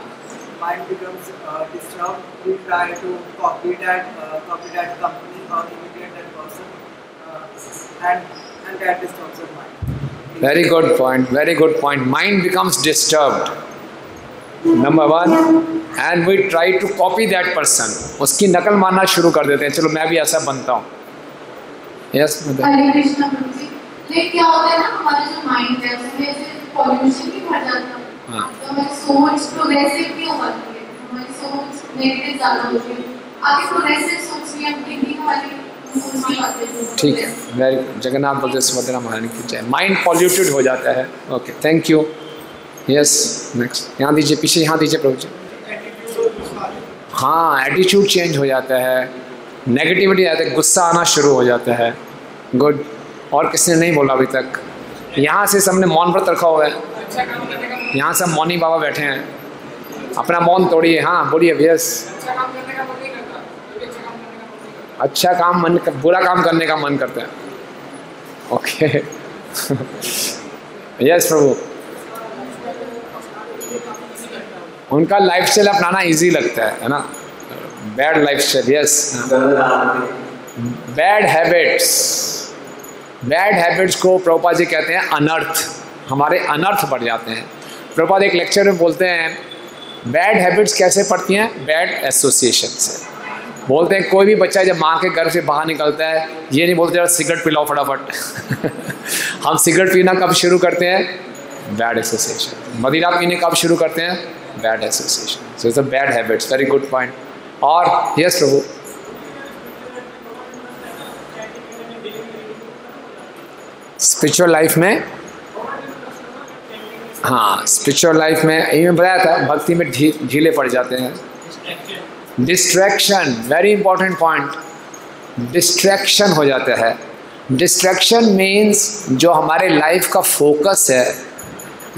mind becomes disturbed, we try to copy that company or imitate that person. and that disturbs your mind. Very good point. Very good point. Mind becomes disturbed. Number one, and we try to copy that person. उसकी नकल मारना शुरू कर देते हैं, चलो मैं भी ऐसा बनता हूँ. Yes, हरे कृष्णा प्रभु जी, लेकिन क्या होता है ना, हमारा जो माइंड है उसमें ऐसे पॉल्यूशन भी भर जाता है. हाँ. तो हमारी सोच प्रोग्रेसिव नहीं हो पाती है, हमारी सोच नेगेटिव ज़्यादा होती है. आगे प्रोग्रेसिव सोच भी हम थिंकिंग वाली सोच नहीं पाते. ठीक है. वेरी जगन्नाथ बलदेव सुभद्रा महारानी की जय. माइंड पॉल्यूटेड हो जाता है. Okay, thank you. Yes, next. यहाँ दीजिए, पीछे यहाँ दीजिए प्रभु जी. हाँ, एटीट्यूड चेंज हो जाता है, नेगेटिविटी आती है, गुस्सा आना शुरू हो जाता है. गुड. और किसने नहीं बोला अभी तक? यहाँ से सबने मौन व्रत रखा हुआ है. यहाँ सब मौनी बाबा बैठे हैं. अपना मौन तोड़िए. हाँ बोलिए. यस. अच्छा काम मन, बुरा काम करने का मन करता है. ओके. यस प्रभु. उनका लाइफस्टाइल अपनाना इजी लगता है ना. Bad lifestyle. Yes. Bad habits. Bad habits को प्रभुपाद जी कहते हैं अनर्थ. हमारे अनर्थ बढ़ जाते हैं. प्रभुपाद एक लेक्चर में बोलते हैं बैड हैबिट्स कैसे पड़ती हैं? बैड एसोसिएशन से. बोलते हैं कोई भी बच्चा जब माँ के घर से बाहर निकलता है, ये नहीं बोलते यार सिगरेट पिलाओ फटाफट. हम सिगरेट पीना कब शुरू करते हैं? Bad association. मदिरा पीने कब शुरू करते हैं? Bad association. So it's a bad habits. Very good point. और यस प्रभु. स्पिरिचुअल लाइफ में, हाँ स्पिरिचुअल लाइफ में यही मैं बताया था, भक्ति में ढीले पड़ जाते हैं. Distraction, very important point. Distraction हो जाता है. डिस्ट्रैक्शन मीन्स जो हमारे लाइफ का फोकस है,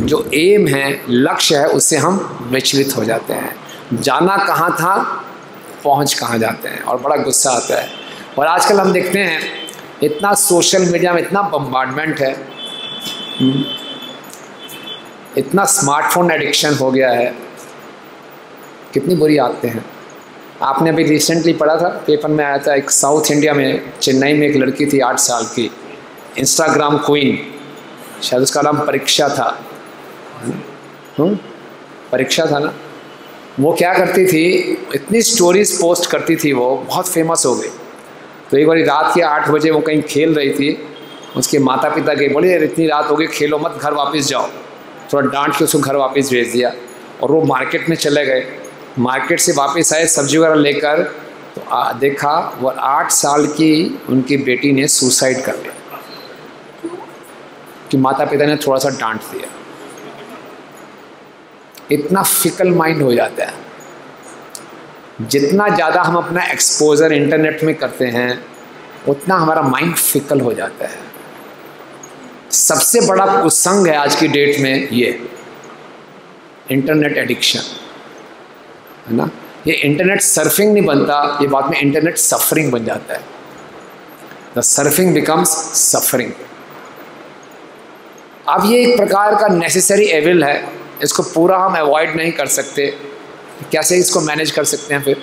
जो एम है, लक्ष्य है, उससे हम विचलित हो जाते हैं. जाना कहाँ था, पहुँच कहाँ जाते हैं, और बड़ा गुस्सा आता है. और आजकल हम देखते हैं इतना सोशल मीडिया में इतना बम्बार्डमेंट है, इतना स्मार्टफोन एडिक्शन हो गया है, कितनी बुरी आदतें हैं. आपने अभी रिसेंटली पढ़ा था, पेपर में आया था, एक साउथ इंडिया में चेन्नई में एक लड़की थी 8 साल की, इंस्टाग्राम क्वीन, शायद उसका नाम परीक्षा था. परीक्षा था ना. वो क्या करती थी, इतनी स्टोरीज पोस्ट करती थी, वो बहुत फेमस हो गई. तो एक बार रात के 8 बजे वो कहीं खेल रही थी, उसके माता पिता गए, बोले यार इतनी रात हो गई, खेलो मत, घर वापस जाओ. थोड़ा डांट के उसको घर वापस भेज दिया. और वो मार्केट में चले गए. मार्केट से वापस आए सब्जी वगैरह लेकर, तो देखा वो 8 साल की उनकी बेटी ने सुसाइड कर लिया कि माता पिता ने थोड़ा सा डांट दिया. इतना फिकल माइंड हो जाता है. जितना ज़्यादा हम अपना एक्सपोजर इंटरनेट में करते हैं, उतना हमारा माइंड फिकल हो जाता है. सबसे बड़ा कुसंग है आज की डेट में ये इंटरनेट एडिक्शन, है ना. ये इंटरनेट सर्फिंग नहीं बनता, ये बाद में इंटरनेट सफरिंग बन जाता है. The surfing becomes suffering. अब ये एक प्रकार का नेसेसरी एविल है, इसको पूरा हम अवॉइड नहीं कर सकते. कैसे इसको मैनेज कर सकते हैं फिर?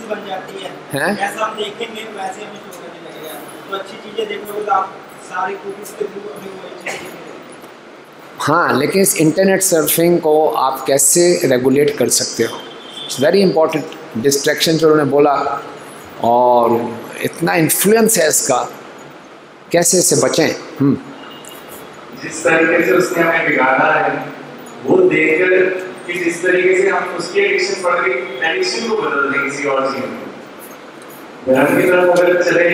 बन जाती है, ऐसा हम देखेंगे वैसे हमें शो करने लगेगा. तो अच्छी चीजें देखोगे तो आप सारी कुकीज के थ्रू हमें वो अच्छी चीजें मिलेगी. हाँ, लेकिन इस इंटरनेट सर्फिंग को आप कैसे रेगुलेट कर सकते हो? It's very important. डिस्ट्रैक्शन जो उन्होंने बोला, और इतना इन्फ्लुएंस है इसका, कैसे इससे बचें? जिस तरीके से उसने हमें बिगाड़ा है, वो देखकर कि जिस तरीके से हम उसकी एडिक्शन पड़ गई, एडिक्शन को बदल दें किसी और चीज में. धर्म की तरफ अगर चले,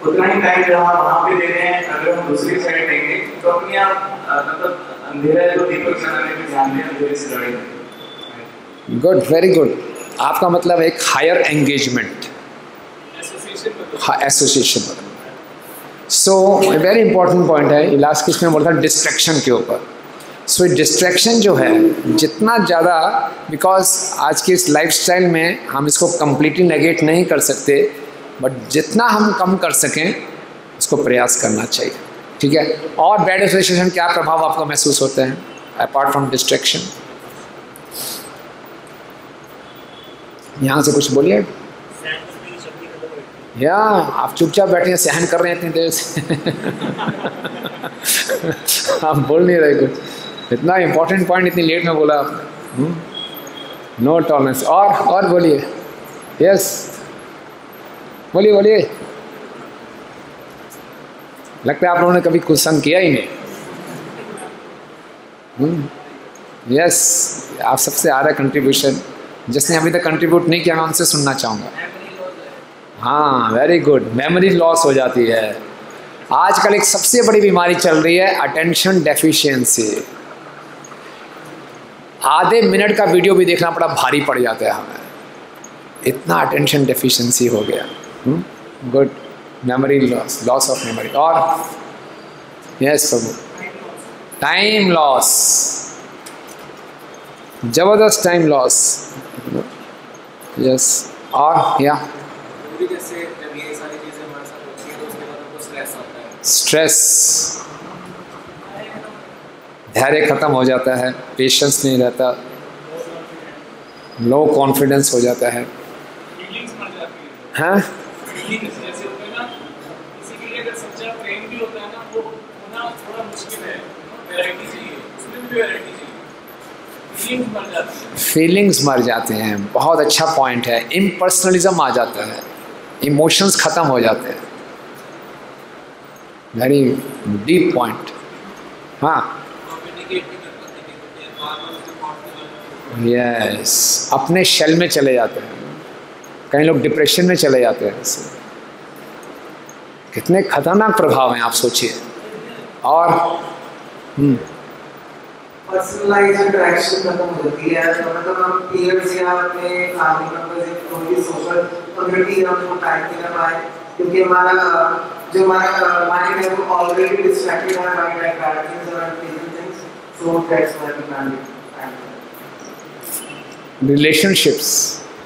उतना ही टाइम जहाँ वहाँ पे दे रहे हैं, अगर हम दूसरी साइड देंगे तो अपने आप मतलब अंधेरा है तो दीपक जलाने में ध्यान दें, अंधेरे से लड़ेंगे. Good, very good. आपका मतलब एक higher engagement, association. So very important point है. लास्ट क्वेश्चन में बोलता है डिस्ट्रैक्शन के ऊपर. सो डिस्ट्रैक्शन जो है जितना ज़्यादा, बिकॉज आज की इस लाइफस्टाइल में हम इसको कम्प्लीटली नेगेट नहीं कर सकते, बट जितना हम कम कर सकें उसको प्रयास करना चाहिए. ठीक है। और बैड एसोसिएशन क्या प्रभाव आपको महसूस होते हैं अपार्ट फ्रॉम डिस्ट्रैक्शन? यहाँ से कुछ बोलिए। या आप चुपचाप बैठे हैं, सहन कर रहे हैं इतनी देर से आप बोल नहीं रहे कुछ, इतना इम्पोर्टेंट पॉइंट इतनी लेट में बोला आपने। No tolerance. और बोलिए। यस बोलिए बोलिए। लगता है आप लोगों ने कभी कुछ संग किया ही नहीं। यस आप सबसे आ रहा है कंट्रीब्यूशन। जिसने अभी तक कंट्रीब्यूट नहीं किया मैं उनसे सुनना चाहूँगा। हाँ वेरी गुड। मेमोरी लॉस हो जाती है। आजकल एक सबसे बड़ी बीमारी चल रही है अटेंशन डेफिशिएंसी। आधे मिनट का वीडियो भी देखना बड़ा भारी पड़ जाता है हमें, इतना अटेंशन डेफिशिएंसी हो गया। Good. Memory loss, loss of memory. और यस प्रभु, टाइम लॉस, जबरदस्त टाइम लॉस। यस। और या जैसे जब ये सारी चीजें हमारे साथ होती हैं तो उसके बाद हमको स्ट्रेस आता है। स्ट्रेस, धैर्य खत्म हो जाता है, पेशेंस नहीं रहता, लो कॉन्फिडेंस हो जाता है। फीलिंग्स मर जाती है। हाँ फीलिंग्स जैसे होते हैं ना, किसी के लिए अगर सच्चा प्रेम भी होता है ना वो होना थोड़ा मुश्किल है, वैरायटी चाहिए, उसमें भी वैरायटी चाहिए। फीलिंग्स मर जाती है। फीलिंग्स मर जाते हैं, बहुत अच्छा पॉइंट है। इम्पर्सनलिज्म आ जाता है, इमोशंस खत्म हो जाते हैं। Very deep point. हाँ यस, अपने शेल में चले जाते हैं। कई लोग डिप्रेशन में चले जाते हैं। इससे कितने खतरनाक प्रभाव हैं आप सोचिए। और पर्सनलाइज्ड इंटरेक्शन खत्म हो जाती है। तो मतलब हम पीयर्स या अपने फैमिली मेंबर्स या कोई भी सोशल कम्युनिटी हम उनको टाइम नहीं कर पाए, क्योंकि हमारा जो हमारा माइंड है वो ऑलरेडी डिस्ट्रैक्टेड है बाय बैड थिंग्स और unpleasant things. So that's why we can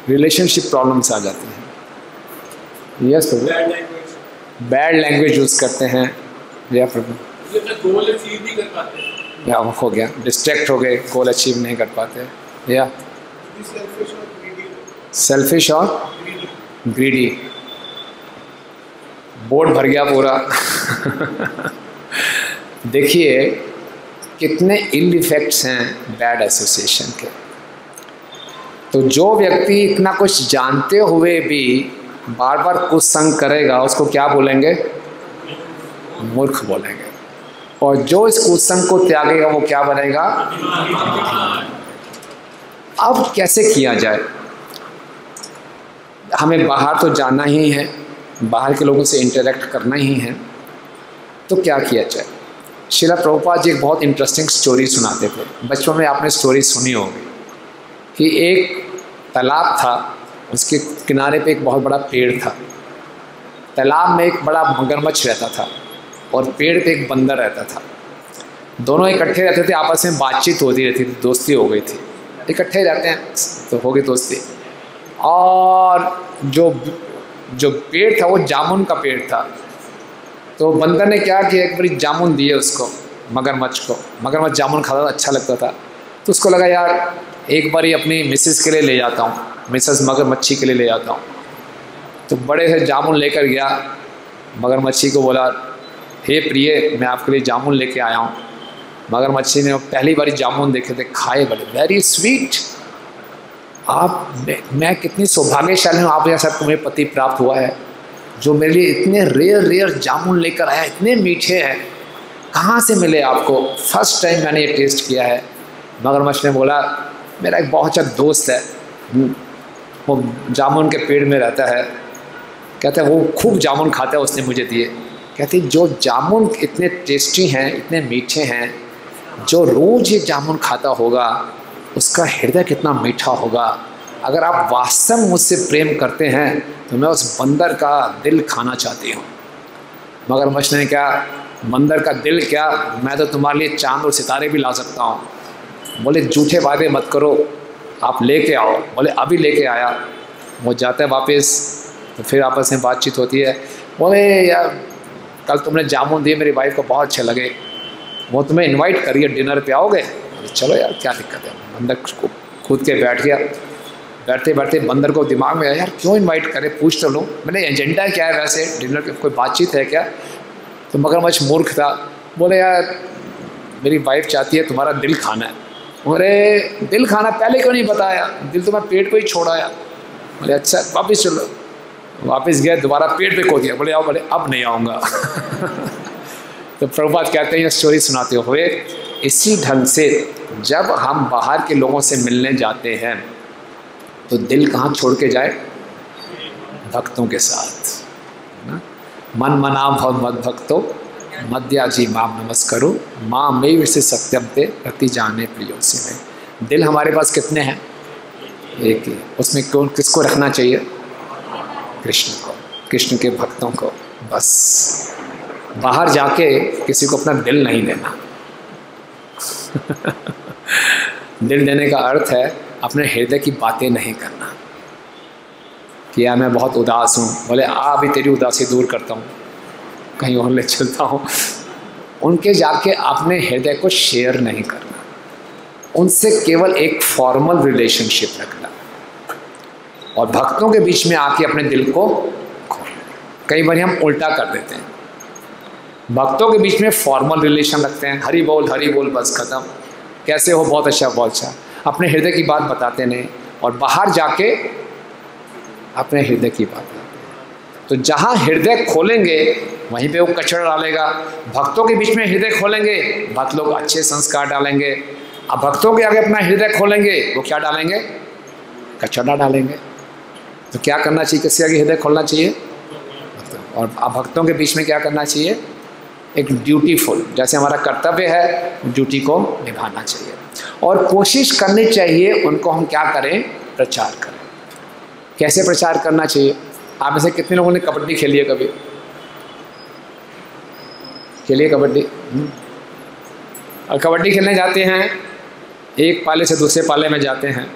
relationship problems आ जाती हैं। Yes prabhu. Bad language use करते हैं। या प्रभु गोल अचीव नहीं कर पाते, या हो गया, डिस्ट्रैक्ट हो गए, गोल अचीव नहीं कर पाते। या सेल्फिश और ग्रीडी, बोर्ड भर गया पूरा देखिए कितने इल इफेक्ट्स हैं बैड एसोसिएशन के। तो जो व्यक्ति इतना कुछ जानते हुए भी बार बार कुछ संग करेगा उसको क्या बोलेंगे? मूर्ख बोलेंगे। और जो इस कुसंग को त्यागेगा वो क्या बनेगा? अब कैसे किया जाए? हमें बाहर तो जाना ही है, बाहर के लोगों से इंटरेक्ट करना ही है, तो क्या किया जाए? श्रील प्रभुपाद जी एक बहुत इंटरेस्टिंग स्टोरी सुनाते थे। बचपन में आपने स्टोरी सुनी होगी कि एक तालाब था, उसके किनारे पे एक बहुत बड़ा पेड़ था। तालाब में एक बड़ा मगरमच्छ रहता था और पेड़ पे एक बंदर रहता था। दोनों इकट्ठे रहते थे, आपस में बातचीत होती रहती थी, दोस्ती हो गई थी। इकट्ठे रहते हैं तो हो गई दोस्ती। और जो पेड़ था वो जामुन का पेड़ था। तो बंदर ने क्या किया, एक बारी जामुन दिए उसको, मगरमच्छ को। मगरमच्छ जामुन खाता था, अच्छा लगता था। तो उसको लगा यार एक बारी अपनी मिसेस के लिए ले जाता हूँ, मिसेस मगरमच्छी के लिए ले जाता हूँ। तो बड़े से जामुन लेकर गया, मगरमच्छी को बोला हे प्रिय मैं आपके लिए जामुन लेके आया हूँ। मगरमच्छी ने पहली बारी जामुन देखे थे, खाए, बड़े वेरी स्वीट। मैं कितनी सौभाग्यशाली हूँ, आप जैसा तुम्हें पति प्राप्त हुआ है जो मेरे लिए इतने रेयर जामुन लेकर आया, इतने मीठे हैं, कहाँ से मिले आपको? फर्स्ट टाइम मैंने ये टेस्ट किया है। मगरमच्छ ने बोला मेरा एक बहुत अच्छा दोस्त है, वो जामुन के पेड़ में रहता है, कहते हैं वो खूब जामुन खाता है, उसने मुझे दिए। कहते जो जामुन इतने टेस्टी हैं, इतने मीठे हैं, जो रोज़ ये जामुन खाता होगा उसका हृदय कितना मीठा होगा। अगर आप वास्तव में मुझसे प्रेम करते हैं तो मैं उस बंदर का दिल खाना चाहती हूँ। मगरमच्छ ने क्या, बंदर का दिल क्या, मैं तो तुम्हारे लिए चांद और सितारे भी ला सकता हूँ। बोले झूठे वादे मत करो, आप लेके आओ। बोले अभी लेके आया। वो जाता है वापस, तो फिर आपस में बातचीत होती है। बोले यार कल तुमने जामुन दिए मेरी वाइफ को बहुत अच्छे लगे, वो तुम्हें इनवाइट करिए डिनर पे, आओगे? चलो यार क्या दिक्कत है। बंदर कूद के बैठ गया। बैठते बैठते बंदर को दिमाग में आया यार क्यों इनवाइट करे, पूछ तो लो, मैंने एजेंडा क्या है वैसे डिनर की, कोई बातचीत है क्या? तो मगरमच्छ मूर्ख था, बोले यार मेरी वाइफ चाहती है तुम्हारा दिल खाना है। अरे दिल खाना पहले क्यों नहीं बताया, दिल तो मैं पेट पे ही छोड़ाया। बोले अच्छा वापस चलो। वापस गए, दोबारा पेट पे खो दिया। बोले आओ, बोले अब नहीं आऊँगा। तो प्रभुपाद कहते हैं ये स्टोरी सुनाते हुए, इसी ढंग से जब हम बाहर के लोगों से मिलने जाते हैं तो दिल कहाँ छोड़ के जाए? भक्तों के साथ। मन मना भव मद भक्तो मध्या जी माम नमस्करो माँ में से सत्यम ते प्रति जाने प्रियो से में। दिल हमारे पास कितने हैं? एक ही। उसमें कौन किसको रखना चाहिए? कृष्ण को, कृष्ण के भक्तों को। बस बाहर जाके किसी को अपना दिल नहीं देना। दिल देने का अर्थ है अपने हृदय की बातें नहीं करना कि यार मैं बहुत उदास हूँ, बोले अभी तेरी उदासी दूर करता हूँ, कहीं और ले चलता हूँ। उनके जाके अपने हृदय को शेयर नहीं करना, उनसे केवल एक फॉर्मल रिलेशनशिप रखना। और भक्तों के बीच में आके अपने दिल को खोलना। कई बार हम उल्टा कर देते हैं, भक्तों के बीच में फॉर्मल रिलेशन रखते हैं, हरी बोल बस खत्म, कैसे हो, बहुत अच्छा बहुत अच्छा, अपने हृदय की बात बताते नहीं। और बाहर जाके अपने हृदय की बात बताते हैं। तो जहाँ हृदय खोलेंगे वहीं पे वो कचरा डालेगा। भक्तों के बीच में हृदय खोलेंगे, भक्त लोग अच्छे संस्कार डालेंगे। अब भक्तों के आगे अपना हृदय खोलेंगे, वो क्या डालेंगे? कचरा डालेंगे। तो क्या करना चाहिए? किसके आगे हृदय खोलना चाहिए? और अब भक्तों के बीच में क्या करना चाहिए? एक ड्यूटीफुल, जैसे हमारा कर्तव्य है, ड्यूटी को निभाना चाहिए। और कोशिश करनी चाहिए उनको हम क्या करें? प्रचार करें। कैसे प्रचार करना चाहिए? आप में से कितने लोगों ने कबड्डी खेली है? कभी खेलिए कबड्डी? और कबड्डी खेलने जाते हैं, एक पाले से दूसरे पाले में जाते हैं,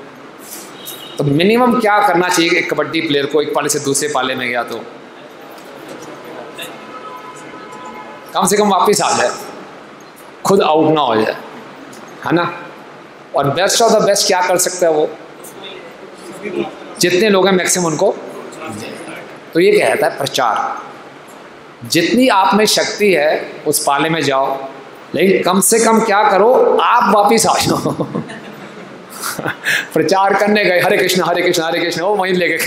तो मिनिमम क्या करना चाहिए एक कबड्डी प्लेयर को? एक पाले से दूसरे पाले में गया तो कम से कम वापस आ जाए, खुद आउट ना हो जाए, है ना? और बेस्ट ऑफ द बेस्ट क्या कर सकता है वो? जितने लोग हैं मैक्सिमम उनको। तो ये कहता है प्रचार। जितनी आप में शक्ति है उस पाले में जाओ, लेकिन कम से कम क्या करो? आप वापिस आ जाओ। प्रचार करने गए, हरे कृष्ण हरे कृष्ण हरे कृष्ण, वो वहीं ले गए।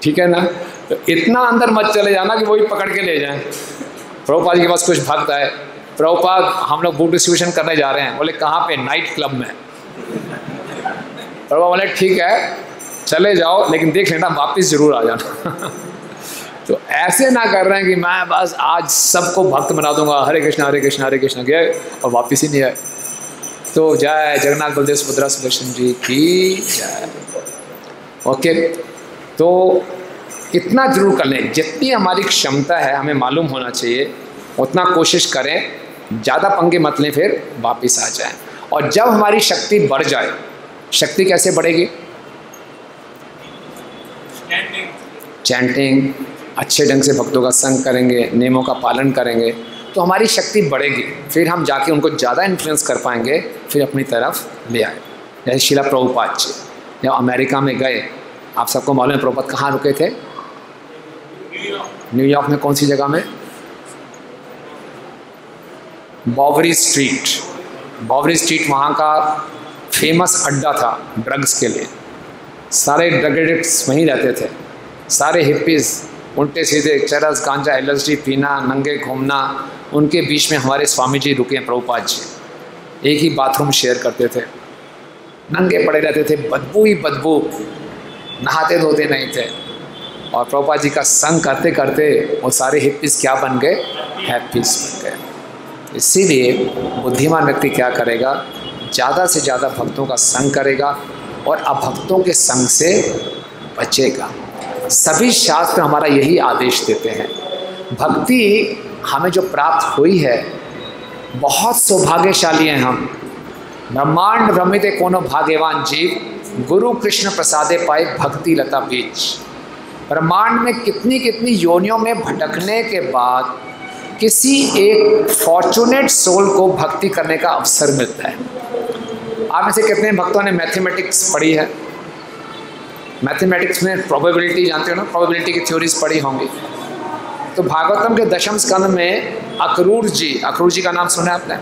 ठीक है ना? तो इतना अंदर मत चले जाना कि वही पकड़ के ले जाएं। प्रभुपाद जी के पास कुछ भक्त आए, प्रभुपाद हम लोग बुक डिस्ट्रीब्यूशन करने जा रहे हैं। बोले कहाँ पे? नाइट क्लब में। प्रभुपाद बोले ठीक है चले जाओ, लेकिन देख लेना वापस जरूर आ जाना। तो ऐसे ना कर रहे हैं कि मैं बस आज सबको भक्त बना दूंगा, हरे कृष्ण हरे कृष्ण गए और वापस ही नहीं आए। तो जय जगन्नाथ बलदेव सुभद्रा सुदर्शन जी की जय। ओके, तो इतना जरूर कर लें, जितनी हमारी क्षमता है हमें मालूम होना चाहिए, उतना कोशिश करें, ज़्यादा पंगे मत लें, फिर वापस आ जाएं। और जब हमारी शक्ति बढ़ जाए, शक्ति कैसे बढ़ेगी? चैंटिंग, अच्छे ढंग से भक्तों का संग करेंगे, नियमों का पालन करेंगे, तो हमारी शक्ति बढ़ेगी। फिर हम जाके उनको ज़्यादा इन्फ्लुएंस कर पाएंगे, फिर अपनी तरफ ले आए। जैसे शिला प्रभुपाद जी जब अमेरिका में गए, आप सबको मालूम है प्रभुपाद कहाँ रुके थे? न्यूयॉर्क में। कौन सी जगह में? बॉवरी स्ट्रीट। बॉवरी स्ट्रीट वहाँ का फेमस अड्डा था ड्रग्स के लिए। सारे ड्रग एडिक्ट्स वहीं रहते थे, सारे हिप्पीज़, उल्टे सीधे चरस गांजा LSD पीना, नंगे घूमना। उनके बीच में हमारे स्वामी जी रुके हैं, प्रभुपाद जी। एक ही बाथरूम शेयर करते थे, नंगे पड़े रहते थे, बदबू ही बदबू, नहाते धोते नहीं थे। और प्रभुपाद जी का संग करते करते वो सारे हिप्पीज़ क्या बन गए? हैप्पीज़ बन गए। इसीलिए बुद्धिमान व्यक्ति क्या करेगा? ज़्यादा से ज़्यादा भक्तों का संग करेगा और अभक्तों के संग से बचेगा। सभी शास्त्र हमारा यही आदेश देते हैं। भक्ति हमें जो प्राप्त हुई है, बहुत सौभाग्यशाली हैं हम। ब्रह्मांड भ्रमिते कोनो भाग्यवान जीव, गुरु कृष्ण प्रसादे पाए भक्ति लता बीज। ब्रह्मांड में कितनी कितनी योनियों में भटकने के बाद किसी एक फॉर्चुनेट सोल को भक्ति करने का अवसर मिलता है। आप में से कितने भक्तों ने मैथमेटिक्स पढ़ी है? मैथमेटिक्स में प्रोबेबिलिटी जानते हो ना, प्रोबेबिलिटी की थ्योरीज पढ़ी होंगी। तो भागवतम के दशम स्कंद में अक्रूर जी का नाम सुना है आपने?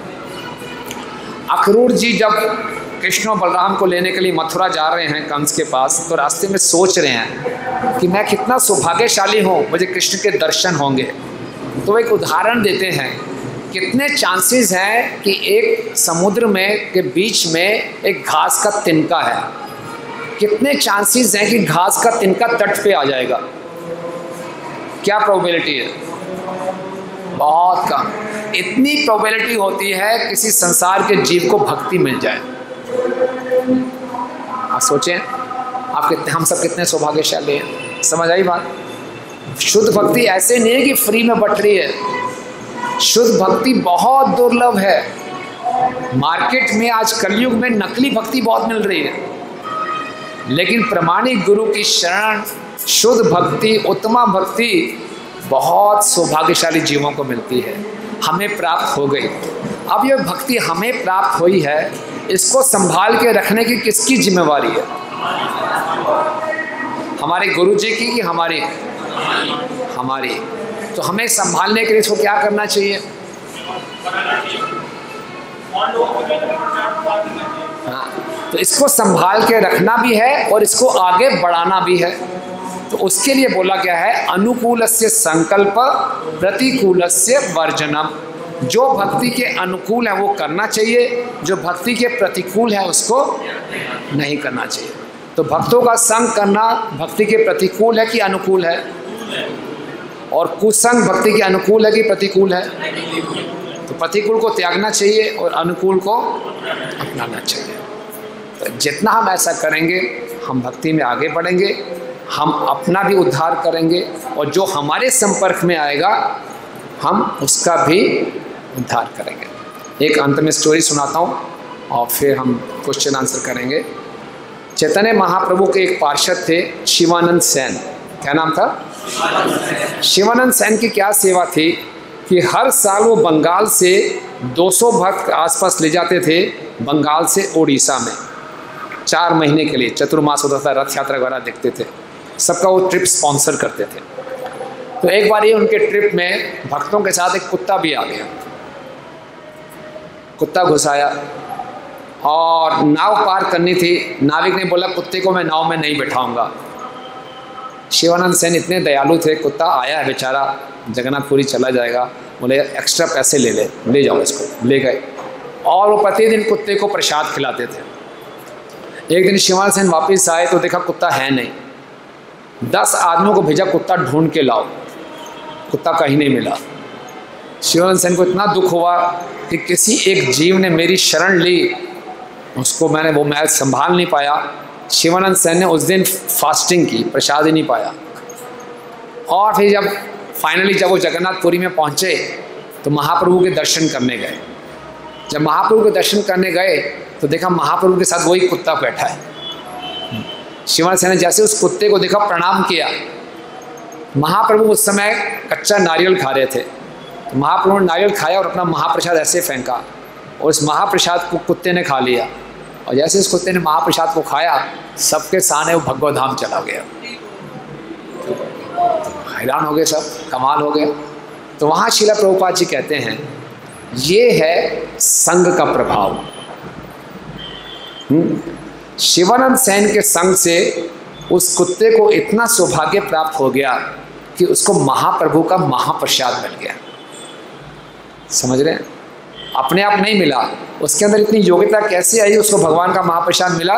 अक्रूर जी जब कृष्ण और बलराम को लेने के लिए मथुरा जा रहे हैं कंस के पास, तो रास्ते में सोच रहे हैं कि मैं कितना सौभाग्यशाली हूँ, मुझे कृष्ण के दर्शन होंगे। तो एक उदाहरण देते हैं, कितने चांसेस हैं कि एक समुद्र में के बीच में एक घास का तिनका है, कितने चांसेस हैं कि घास का तिनका तट पे आ जाएगा? क्या प्रोबेबिलिटी है? बहुत कम। इतनी प्रोबेबिलिटी होती है किसी संसार के जीव को भक्ति मिल जाए। आप सोचें, आप कितने, हम सब कितने सौभाग्यशाली हैं। समझ आई बात? शुद्ध भक्ति ऐसे नहीं है कि फ्री में बट रही है। शुद्ध भक्ति बहुत दुर्लभ है। मार्केट में आज कलयुग में नकली भक्ति बहुत मिल रही है, लेकिन प्रमाणिक गुरु की शरण, शुद्ध भक्ति, उत्तमा भक्ति बहुत सौभाग्यशाली जीवों को मिलती है। हमें प्राप्त हो गई। अब यह भक्ति हमें प्राप्त हुई है, इसको संभाल के रखने की किसकी जिम्मेवारी है? हमारे गुरु जी की कि हमारी? तो हमें संभालने के लिए इसको क्या करना चाहिए? हाँ, तो इसको संभाल के रखना भी है और इसको आगे बढ़ाना भी है। तो उसके लिए बोला गया है, अनुकूलस्य संकल्प प्रतिकूलस्य वर्जनम। जो भक्ति के अनुकूल है वो करना चाहिए, जो भक्ति के प्रतिकूल है उसको नहीं करना चाहिए। तो भक्तों का संग करना भक्ति के प्रतिकूल है कि अनुकूल है? और कुसंग भक्ति के अनुकूल है कि प्रतिकूल है? तो प्रतिकूल को त्यागना चाहिए और अनुकूल को अपनाना चाहिए। तो जितना हम ऐसा करेंगे, हम भक्ति में आगे बढ़ेंगे, हम अपना भी उद्धार करेंगे, और जो हमारे संपर्क में आएगा हम उसका भी उद्धार करेंगे। एक अंत में स्टोरी सुनाता हूँ और फिर हम क्वेश्चन आंसर करेंगे। चैतन्य महाप्रभु के एक पार्षद थे, शिवानंद सेन। क्या नाम था? शिवानंद सेन की क्या सेवा थी कि हर साल वो बंगाल से 200 भक्त आसपास ले जाते थे, बंगाल से उड़ीसा में 4 महीने के लिए। चतुर्मास होता था, रथ यात्रा वगैरह देखते थे, सबका वो ट्रिप स्पॉन्सर करते थे। तो एक बार ये उनके ट्रिप में भक्तों के साथ एक कुत्ता भी आ गया। कुत्ता घुसाया और नाव पार करनी थी। नाविक ने बोला, कुत्ते को मैं नाव में नहीं बैठाऊंगा। शिवानंद सेन इतने दयालु थे, कुत्ता आया है बेचारा, जगन्नाथपुरी चला जाएगा, बोले एक्स्ट्रा पैसे ले जाओ इसको। ले गए और वो प्रतिदिन कुत्ते को प्रसाद खिलाते थे। एक दिन शिवानंद सेन वापस आए तो देखा कुत्ता है नहीं। 10 आदमियों को भेजा, कुत्ता ढूंढ के लाओ। कुत्ता कहीं नहीं मिला। शिवानंद सेन को इतना दुख हुआ कि किसी एक जीव ने मेरी शरण ली, उसको मैं संभाल नहीं पाया। शिवानंद सेन ने उस दिन फास्टिंग की, प्रसाद ही नहीं पाया। और फिर जब फाइनली जब वो जगन्नाथपुरी में पहुँचे तो महाप्रभु के दर्शन करने गए। जब महाप्रभु के दर्शन करने गए तो देखा महाप्रभु के साथ वही कुत्ता बैठा है। शिवानंद सेन ने जैसे उस कुत्ते को देखा, प्रणाम किया। महाप्रभु उस समय कच्चा नारियल खा रहे थे। तो महाप्रभु ने नारियल खाया और अपना महाप्रसाद ऐसे फेंका, और उस महाप्रसाद को कुत्ते ने खा लिया। और जैसे इस कुत्ते ने महाप्रसाद को खाया, सबके सामने वो भगवत धाम चला गया। हैरान हो गए सब, कमाल हो गया। तो वहाँ श्रील प्रभुपाद जी कहते हैं, ये है संग का प्रभाव। शिवानंद सेन के संग से उस कुत्ते को इतना सौभाग्य प्राप्त हो गया कि उसको महाप्रभु का महाप्रसाद मिल गया। समझ रहे हैं? अपने आप नहीं मिला, उसके अंदर इतनी योग्यता कैसे आई, उसको भगवान का महाप्रसाद मिला?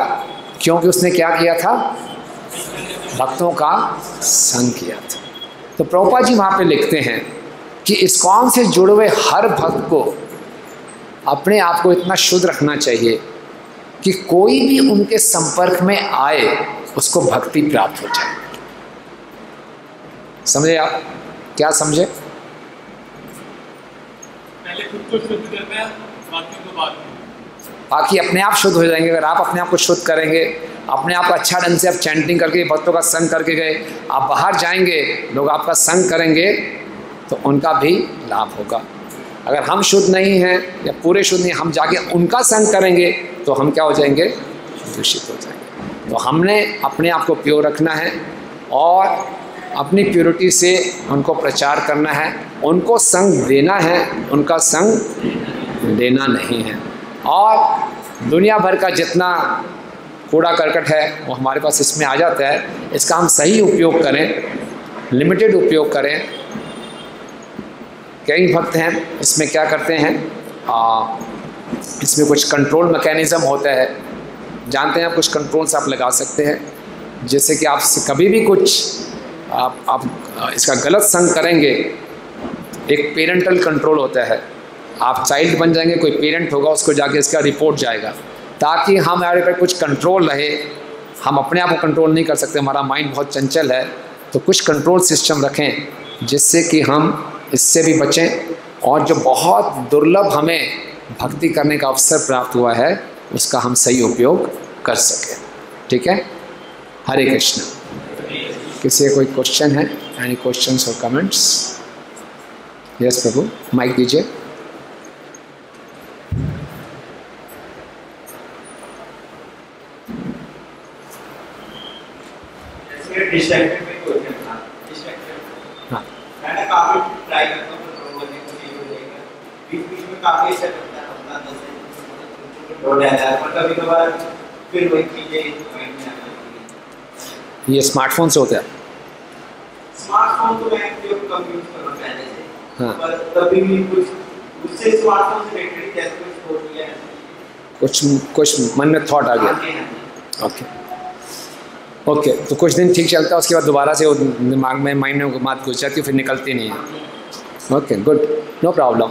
क्योंकि उसने क्या किया था? भक्तों का संग किया था। तो प्रभुपाद जी वहाँ पे लिखते हैं कि इस्कॉन से जुड़े हुए हर भक्त को अपने आप को इतना शुद्ध रखना चाहिए कि कोई भी उनके संपर्क में आए उसको भक्ति प्राप्त हो जाए। समझे आप? क्या समझे? पहले खुद को शुद्ध करना है, बाकी को बाद में। बाकी अपने आप शुद्ध हो जाएंगे। अगर आप अपने आप को शुद्ध करेंगे, अपने आप को अच्छा ढंग से आप चैंटिंग करके भक्तों का संग करके गए, आप बाहर जाएंगे, लोग आपका संग करेंगे तो उनका भी लाभ होगा। अगर हम शुद्ध नहीं हैं या पूरे शुद्ध नहीं, हम जाके उनका संग करेंगे तो हम क्या हो जाएंगे? दूषित हो जाएंगे। तो हमने अपने आप को प्योर रखना है और अपनी प्योरिटी से उनको प्रचार करना है, उनको संग देना है, उनका संग देना नहीं है। और दुनिया भर का जितना कूड़ा करकट है वो हमारे पास इसमें आ जाता है, इसका हम सही उपयोग करें, लिमिटेड उपयोग करें। कई भक्त हैं इसमें क्या करते हैं, इसमें कुछ कंट्रोल मैकेनिज़्म होता है, जानते हैं आप, कुछ कंट्रोल्स आप लगा सकते हैं जिससे कि आपसे कभी भी कुछ आप इसका गलत संग करेंगे। एक पेरेंटल कंट्रोल होता है, आप चाइल्ड बन जाएंगे, कोई पेरेंट होगा उसको जाके इसका रिपोर्ट जाएगा, ताकि हमारे पर कुछ कंट्रोल रहे। हम अपने आप को कंट्रोल नहीं कर सकते, हमारा माइंड बहुत चंचल है, तो कुछ कंट्रोल सिस्टम रखें जिससे कि हम इससे भी बचें और जो बहुत दुर्लभ हमें भक्ति करने का अवसर प्राप्त हुआ है उसका हम सही उपयोग कर सकें। ठीक है, हरे कृष्ण। किसी का कोई क्वेश्चन है? एनी क्वेश्चंस और कमेंट्स? यस प्रभु, माइक दीजिए। हाँ, मैंने काफी ट्राई करता हूँ कंट्रोल करने को, चीज हो जाएगा बीच में काफी अच्छा करता है, हो जाता है, पर कभी कभार फिर वही चीजें माइंड में आ जाती हैं। ये स्मार्टफोन से होता है? स्मार्टफोन तो मैं जो कम यूज कर रहा हूँ पहले से, हाँ। पर तभी भी कुछ उससे स्मार्टफोन से रिलेटेड जैसे कुछ हो गया है, कुछ मन में थॉट आ गया। ओके, तो कुछ दिन ठीक चलता है, उसके बाद दोबारा से वो दिमाग में, माइंड में बात घुस जाती है, फिर निकलती नहीं है। Okay, good, no problem.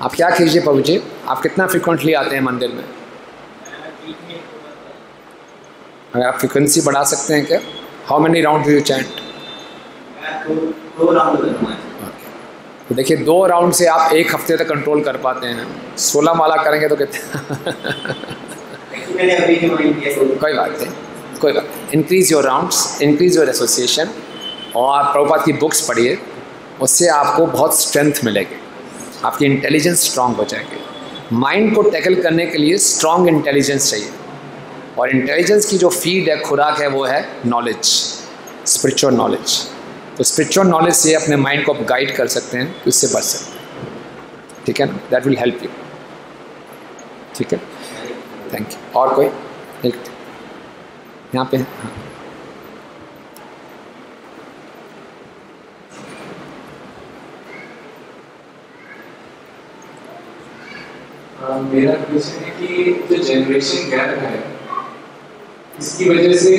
आप क्या कीजिए प्रभु जी, आप कितना फ्रिक्वेंटली आते हैं मंदिर में? अगर आप फ्रिक्वेंसी बढ़ा सकते हैं क्या? How many round do you chant? दो राउंड करना है। तो देखिए 2 राउंड से आप 1 हफ्ते तक कंट्रोल कर पाते हैं, 16 माला करेंगे तो कितने? कोई बात नहीं, कोई बात नहीं। Increase your rounds, increase your association, और प्रभुपाद की बुक्स पढ़िए, उससे आपको बहुत स्ट्रेंथ मिलेगी, आपकी इंटेलिजेंस स्ट्रांग हो जाएगी। माइंड को टैकल करने के लिए स्ट्रांग इंटेलिजेंस चाहिए, और इंटेलिजेंस की जो फीड है, खुराक है, वो है नॉलेज, स्पिरिचुअल नॉलेज। तो स्पिरिचुअल नॉलेज से अपने माइंड को आप गाइड कर सकते हैं, तो इससे बच सकते हैं। ठीक है ना, दैट विल हेल्प यू। ठीक है, थैंक यू। और कोई एक यहाँ पे? हाँ, मेरा क्वेश्चन है कि जो जनरेशन गैप है, इसकी वजह से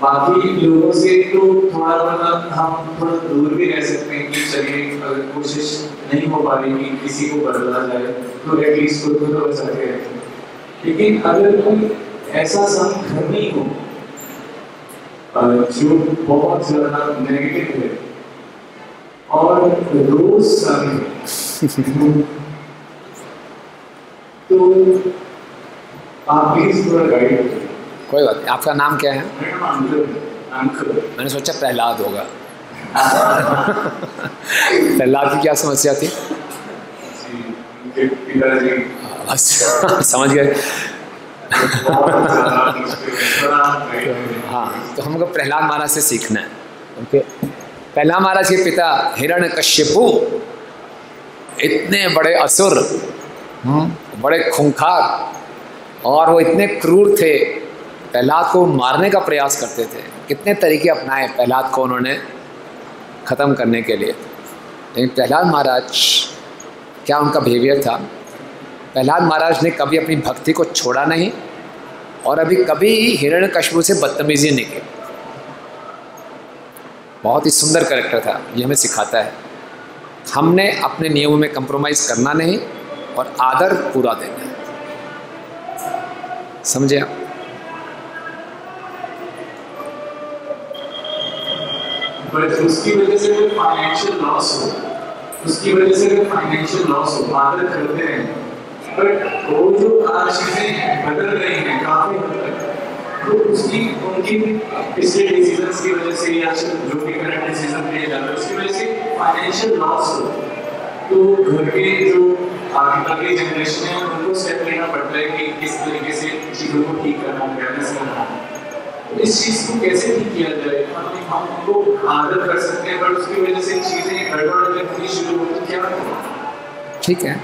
बाकी लोगों से तो थोड़ा मतलब हम थोड़ा दूर भी रह सकते हैं कि चलिए अगर कोशिश नहीं हो पा रही कि किसी को बदला जाए तो एटलीस्ट खुद को तो बचाते रखें। लेकिन अगर कोई ऐसा संघर्ष हो जो बहुत ज़्यादा नेगेटिव है और रोज तो आप प्लीज थोड़ा गाइड करें। कोई बात नहीं। आपका नाम क्या है? अंकल। मैंने सोचा प्रहलाद होगा। प्रहलाद की क्या समस्या थी? अच्छा, समझ गए। हाँ, तो हमको प्रहलाद महाराज से सीखना है। ओके, प्रहलाद महाराज के पिता हिरण्यकश्यपु इतने बड़े असुर, बड़े खूंखार, और वो इतने क्रूर थे, प्रहलाद को मारने का प्रयास करते थे। कितने तरीके अपनाए प्रहलाद को उन्होंने ख़त्म करने के लिए। लेकिन प्रहलाद महाराज, क्या उनका बिहेवियर था? प्रहलाद महाराज ने कभी अपनी भक्ति को छोड़ा नहीं, और अभी कभी हिरण्यकश्यप से बदतमीजी नहीं की। बहुत ही सुंदर कैरेक्टर था, ये हमें सिखाता है हमने अपने नियमों में कंप्रोमाइज़ करना नहीं और आदर पूरा देना है। समझे आप? बट उसकी वजह से कोई फाइनेंशियल लॉस हो, उसकी वजह से कोई फाइनेंशियल लॉस हो, आदर करते हैं, बट वो जो आज चीजें बदल रही हैं काफी हद तक, तो उसकी उनकी पिछले डिसीजंस की वजह से या जो भी करंट डिसीजन लिए जा रहे हैं उसकी वजह से फाइनेंशियल लॉस हो, तो घर के जो आगे जनरेशन है उनको स्टेप लेना पड़ता है कि किस तरीके से चीज़ों को ठीक करना, बैलेंस करना। तो इस चीज़ को कैसे ठीक किया जाए? हम उनको आदत कर सकते हैं बट उसकी वजह से चीज़ें गड़बड़ होनी शुरू होती, क्या ठीक है,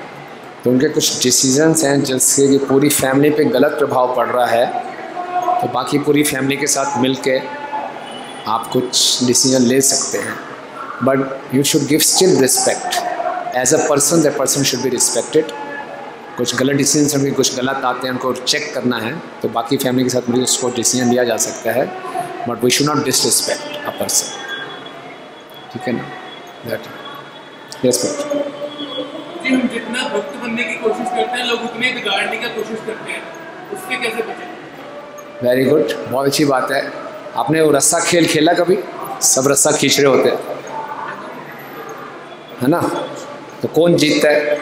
तो उनके कुछ डिसीजंस हैं जिससे कि पूरी फैमिली पे गलत प्रभाव पड़ रहा है, तो बाकी पूरी फैमिली के साथ मिल के आप कुछ डिसीजन ले सकते हैं, but you should give still respect as a person, that person should be respected. कुछ गलत डिसीजन उनके कुछ गलत आते हैं, उनको चेक करना है, तो बाकी फैमिली के साथ मिलकर उसको डिसीजन लिया जा सकता है, but we should not disrespect a person, ठीक है ना? That respect. जी, हम जितना भक्त बनने की कोशिश करते हैं लोग उतने बिगाड़ने की कोशिश करते हैं, उससे कैसे बचें? वेरी गुड, बहुत अच्छी बात है। आपने वो रस्सा खेल खेला कभी? सब रस्सा खींच रहे होते हैं, है ना? तो कौन जीतता है?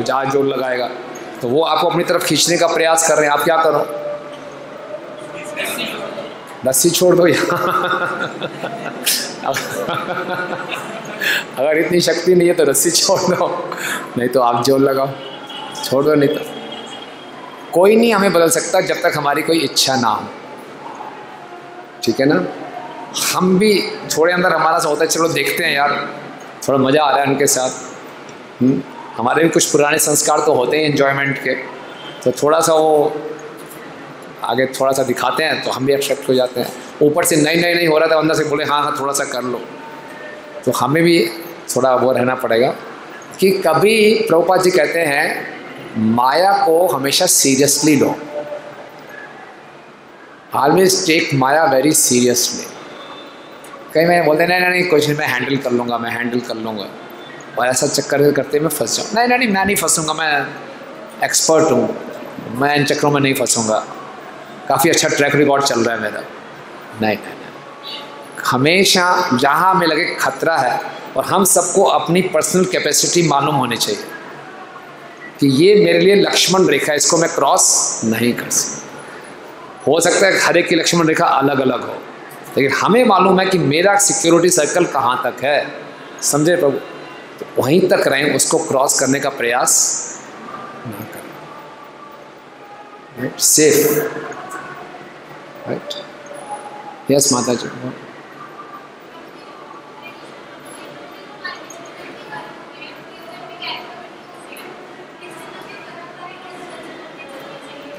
जहाँ जोर लगाएगा, तो वो आपको अपनी तरफ खींचने का प्रयास कर रहे हैं, आप क्या करो? रस्सी छोड़ दो अगर इतनी शक्ति नहीं है तो रस्सी छोड़ दो, नहीं तो आप जोर लगाओ, छोड़ दो। नहीं तो कोई नहीं हमें बदल सकता जब तक हमारी कोई इच्छा ना हो, ठीक है ना? हम भी थोड़े अंदर हमारा सा होता है, चलो देखते हैं यार, थोड़ा मज़ा आ रहा है उनके साथ। हमारे भी कुछ पुराने संस्कार तो होते हैं एंजॉयमेंट के, तो थोड़ा सा वो आगे थोड़ा सा दिखाते हैं तो हम भी एक्सेप्ट हो जाते हैं। ऊपर से नहीं हो रहा था, अंदर से बोले हाँ हाँ थोड़ा सा कर लो, तो हमें भी थोड़ा वो रहना पड़ेगा कि कभी प्रभुपाद जी कहते हैं माया को हमेशा सीरियसली लो, ऑलवेज टेक माया वेरी सीरियसली। कई मैं बोलते नहीं कुछ नहीं, मैं हैंडल कर लूँगा, और ऐसा चक्कर करते मैं फंस जाऊँ। नहीं मैं नहीं फंसूंगा, मैं एक्सपर्ट हूँ, मैं इन चक्करों में नहीं फंसूंगा, काफ़ी अच्छा ट्रैक रिकॉर्ड चल रहा है मेरा। नहीं, हमेशा जहाँ हमें लगे खतरा है, और हम सबको अपनी पर्सनल कैपेसिटी मालूम होनी चाहिए कि ये मेरे लिए लक्ष्मण रेखा है, इसको मैं क्रॉस नहीं कर सकता। हो सकता है हर एक की लक्ष्मण रेखा अलग अलग हो, लेकिन हमें मालूम है कि मेरा सिक्योरिटी सर्कल कहाँ तक है, समझे प्रभु? तो वहीं तक रहें, उसको क्रॉस करने का प्रयास ना करें। Right, safe, right. यस माता जी।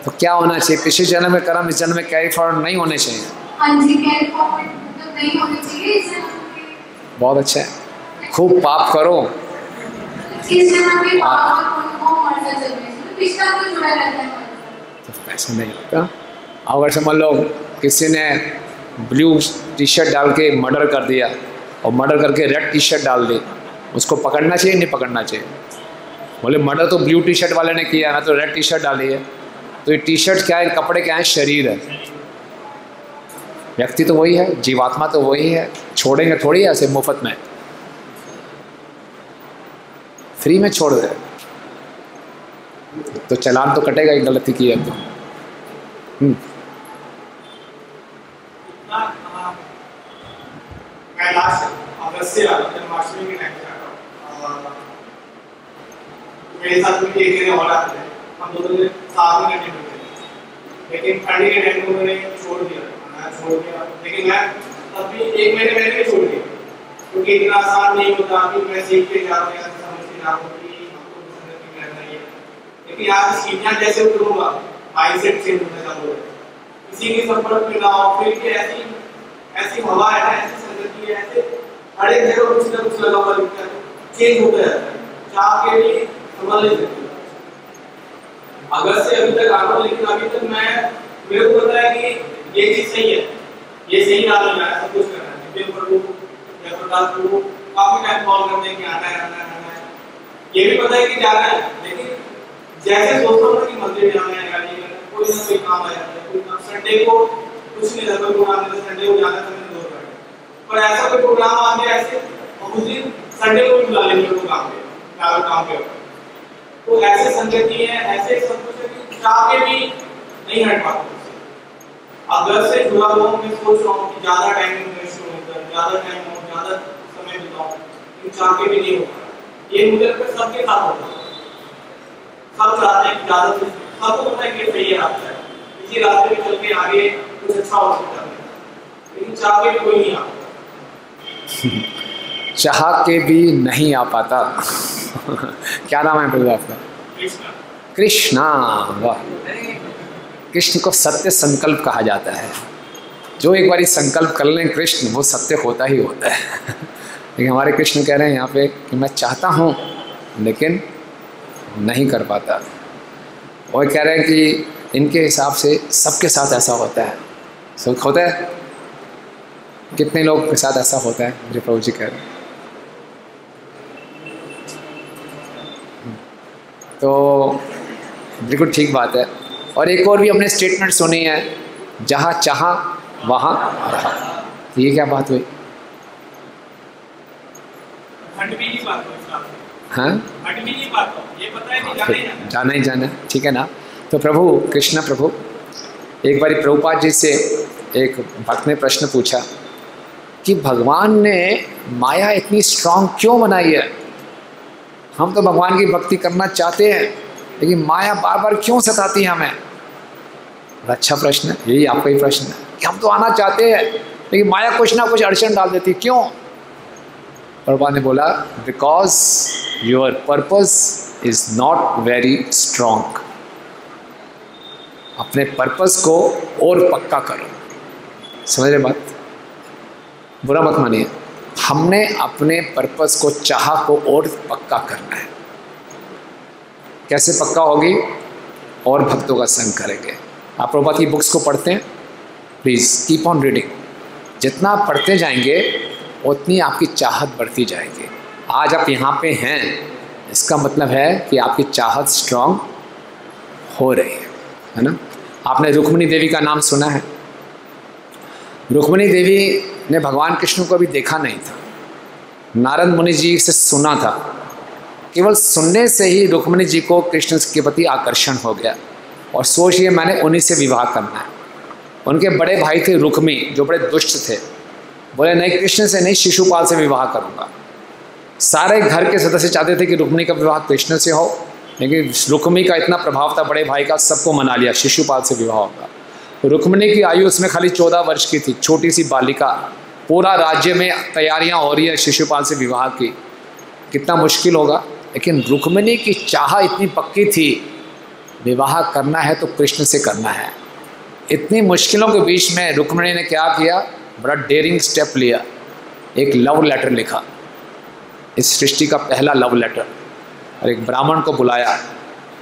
तो क्या होना चाहिए? पिछले जन्म में कर्म, इस जन्म में कैरी फॉरवर्ड नहीं होने चाहिए। हाँ जी, कैरी फॉरवर्ड मतलब नहीं होने चाहिए इस जन्म में। बहुत अच्छा है, खूब पाप करो, इस जन्म में पाप और वो मर जाते हैं, पिछला तो जुड़ा रहता है। तो ऐसा नहीं होता। अगर समझ लो किसी ने ब्लू टी शर्ट डाल के मर्डर कर दिया और मर्डर करके रेड टी शर्ट डाल दी, उसको पकड़ना चाहिए नहीं पकड़ना चाहिए? बोले मर्डर तो ब्लू टी शर्ट वाले ने किया, ना तो रेड टी शर्ट डाली है। तो ये टी शर्ट क्या है, कपड़े क्या है? शरीर है। व्यक्ति तो वही है, जीवात्मा तो वही है, छोड़ेंगे थोड़ी ऐसे मुफ्त में, फ्री में छोड़ दे तो चालान तो कटेगा ही, गलती की है तो। मैं लास्ट अगस्त से जन्माष्टमी के टाइम से मेरे साथ भी एक दिन और आते हैं, हम दोनों दिन साथ में कंटिन्यू करते हैं, लेकिन ठंडी के टाइम को मैंने छोड़ दिया, लेकिन मैं तब भी 1 महीने पहले भी छोड़ दिया, क्योंकि इतना आसान नहीं होता कि मैं सीख के जाते हैं, समझ के जाऊँ कि हमको संगत में रहना ही है। लेकिन यहाँ से सीखना जैसे उतरूँगा, माइंडसेट चेंज होने चालू है, किसी के संपर्क में ना हो, फिर भी ऐसी हवा है, ऐसी संगत है, ऐसे हर एक जगह कुछ ना कुछ लगा हुआ दिखता है, चेंज होता रहता है, चाह के भी संभाल नहीं सकते। अगस्त से अभी तक आ रहा हूँ, लेकिन अभी तक मेरे को पता है कि ये चीज सही है, ये सही डालना है, सब कुछ करना है, दिव्य प्रभु या प्रकाश प्रभु काफी टाइम कॉल करते हैं कि आना है, ये भी पता है कि जाना है, लेकिन जैसे सोचता हूँ कि मंदिर जाना है, गाड़ी में कोई ना कोई काम आ जाता है, कोई संडे को कुछ नहीं रहता, प्रोग्राम नहीं, संडे को जाना था मैंने 2 घंटे, पर ऐसा कोई प्रोग्राम आ गया ऐसे, और उस दिन संडे को भी बुला लेंगे प्रोग्राम पे, काम पे, तो ऐसे संगति है, ऐसे सब कुछ है कि चाह के भी नहीं हट पाते। अगर से जुड़ा हुआ हूं, मैं सोच रहा हूं कि ज्यादा टाइम इन्वेस्ट करूं, ज्यादा टाइम हो, ज्यादा समय बिताऊं, लेकिन चाह के भी नहीं हो पा। ये मुझे लगता है सबके साथ होता है। सब चाहते हैं कि ज्यादा से सबको पता है कि सही है रास्ता है, इसी रास्ते पे चल के आगे कुछ अच्छा हो सकता है, लेकिन चाह के भी कोई नहीं आता। चाह के भी नहीं आ पाता। क्या नाम है प्रभु आपका? कृष्णा। वाह, कृष्ण को सत्य संकल्प कहा जाता है। जो एक बार संकल्प कर लें कृष्ण, वो सत्य होता ही होता है। लेकिन हमारे कृष्ण कह रहे हैं यहाँ पे कि मैं चाहता हूँ लेकिन नहीं कर पाता। और कह रहे हैं कि इनके हिसाब से सबके साथ ऐसा होता है। सुख होता है? कितने लोग के साथ ऐसा होता है? मुझे प्रभु जी कह रहे हैं। तो बिल्कुल ठीक बात है। और एक और भी हमने स्टेटमेंट सुनी है, जहाँ चाहा वहाँ रहा। तो ये क्या बात हुई? हाँ, जाना ही जाना, ठीक है ना। तो प्रभु कृष्ण प्रभु एक बार प्रभुपाद जी से एक भक्त ने प्रश्न पूछा कि भगवान ने माया इतनी स्ट्रांग क्यों बनाई है? हम तो भगवान की भक्ति करना चाहते हैं, लेकिन माया बार बार क्यों सताती है हमें? अच्छा प्रश्न है, यही आपका ही प्रश्न है कि हम तो आना चाहते हैं लेकिन माया कुछ ना कुछ अड़चन डाल देती, क्यों? प्रभुपाद ने बोला, because your purpose is not very strong. अपने पर्पस को और पक्का करो। समझ रहे बात? बुरा मत मानिए। हमने अपने पर्पस को, चाह को और पक्का करना है। कैसे पक्का होगी? और भक्तों का संग करेंगे। आप प्रभुपाद की बुक्स को पढ़ते हैं, प्लीज़ कीप ऑन रीडिंग। जितना आप पढ़ते जाएंगे उतनी आपकी चाहत बढ़ती जाएगी। आज आप यहाँ पे हैं, इसका मतलब है कि आपकी चाहत स्ट्रांग हो रही है ना। आपने रुक्मिणी देवी का नाम सुना है? रुक्मिणी देवी ने भगवान कृष्ण को अभी देखा नहीं था, नारद मुनि जी से सुना था। केवल सुनने से ही रुक्मिणी जी को कृष्ण के प्रति आकर्षण हो गया और सोचिए मैंने उन्हीं से विवाह करना है। उनके बड़े भाई थे रुक्मी, जो बड़े दुष्ट थे। बोले नहीं, कृष्ण से नहीं, शिशुपाल से विवाह करूंगा। सारे घर के सदस्य चाहते थे कि रुक्मिणी का विवाह कृष्ण से हो, लेकिन रुक्मी का इतना प्रभाव था बड़े भाई का, सबको मना लिया शिशुपाल से विवाह होगा। रुक्मिणी की आयु उसमें खाली 14 वर्ष की थी, छोटी सी बालिका। पूरा राज्य में तैयारियां हो रही है शिशुपाल से विवाह की, कितना मुश्किल होगा। लेकिन रुक्मिणी की चाह इतनी पक्की थी, विवाह करना है तो कृष्ण से करना है। इतनी मुश्किलों के बीच में रुक्मिणी ने क्या किया? बड़ा डेयरिंग स्टेप लिया। एक लव लेटर लिखा, इस सृष्टि का पहला लव लेटर, और एक ब्राह्मण को बुलाया,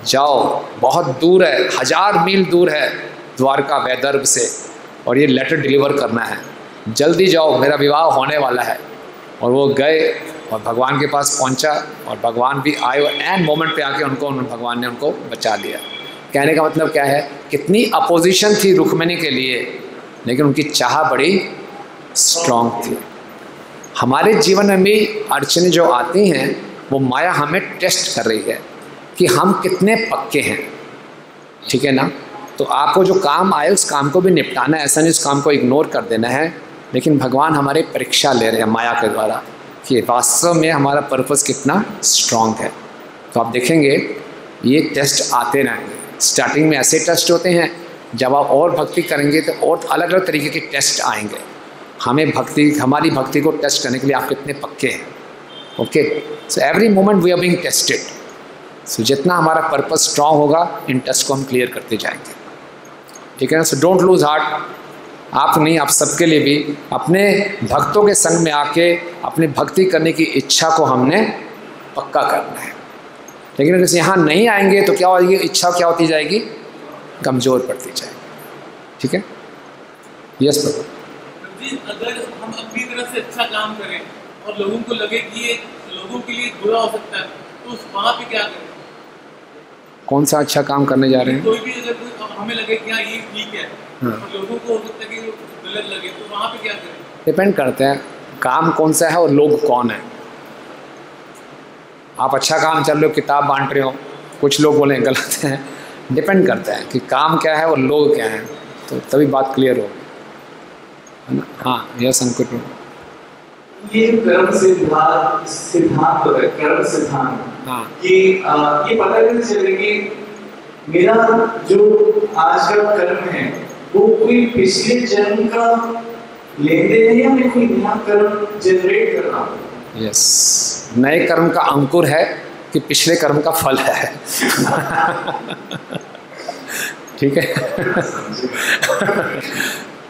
जाओ बहुत दूर है, 1000 मील दूर है द्वारका वैदर्भ से, और ये लेटर डिलीवर करना है, जल्दी जाओ मेरा विवाह होने वाला है। और वो गए और भगवान के पास पहुंचा, और भगवान भी आए और एंड मोमेंट पे आके भगवान ने उनको बचा लिया। कहने का मतलब क्या है? कितनी अपोजिशन थी रुक्मिणी के लिए, लेकिन उनकी चाह बड़ी स्ट्रांग थी। हमारे जीवन में भी अड़चनें जो आती हैं, वो माया हमें टेस्ट कर रही है कि हम कितने पक्के हैं, ठीक है ना। तो आपको जो काम आए उस काम को भी निपटाना है, ऐसा नहीं उस काम को इग्नोर कर देना है। लेकिन भगवान हमारी परीक्षा ले रहे हैं माया के द्वारा कि वास्तव में हमारा पर्पस कितना स्ट्रांग है। तो आप देखेंगे ये टेस्ट आते रहेंगे। स्टार्टिंग में ऐसे टेस्ट होते हैं, जब आप और भक्ति करेंगे तो और अलग अलग तरीके के टेस्ट आएंगे। हमारी भक्ति को टेस्ट करने के लिए आप कितने पक्के हैं। Okay, so every moment we are being tested. So जितना हमारा पर्पस स्ट्रांग होगा, इन टेस्ट को हम क्लियर करते जाएंगे, ठीक है ना। So don't lose heart. आप नहीं, आप सबके लिए भी अपने भक्तों के संग में आके अपनी भक्ति करने की इच्छा को हमने पक्का करना है। लेकिन अगर यहाँ नहीं आएंगे तो क्या होगी? इच्छा क्या होती जाएगी? कमज़ोर पड़ती जाएगी, ठीक है। यस प्रभु। अगर हम अपनी तरफ से अच्छा काम करें और लोगों को लगे कि ये लोगों के लिए बुरा हो सकता है, तो उस वहाँ पे क्या करें? कौन सा अच्छा काम करने जा रहे हैं? कोई भी अगर हमें लगे कि हाँ ये ठीक है, और लोगों को हो सकता है कि गलत लगे, तो वहाँ पे क्या करें? डिपेंड करते हैं काम कौन सा है और लोग कौन है। आप अच्छा काम चल रहे हो, किताब बांट रहे हो, कुछ लोग बोले गलत है, डिपेंड करता है कि काम क्या है और लोग क्या हैं, तो तभी बात क्लियर हो, है ना। हाँ, यस अंकुर। ये जो कर्म सिद्धांत है, कर्म सिद्धांत, हाँ, ये पता कैसे चले कि मेरा जो आज का कर्म है वो कोई पिछले जन्म का लेन देन है या मैं कोई नया कर्म जनरेट कर रहा हूँ? यस, नए कर्म का अंकुर है कि पिछले कर्म का फल है। ठीक है।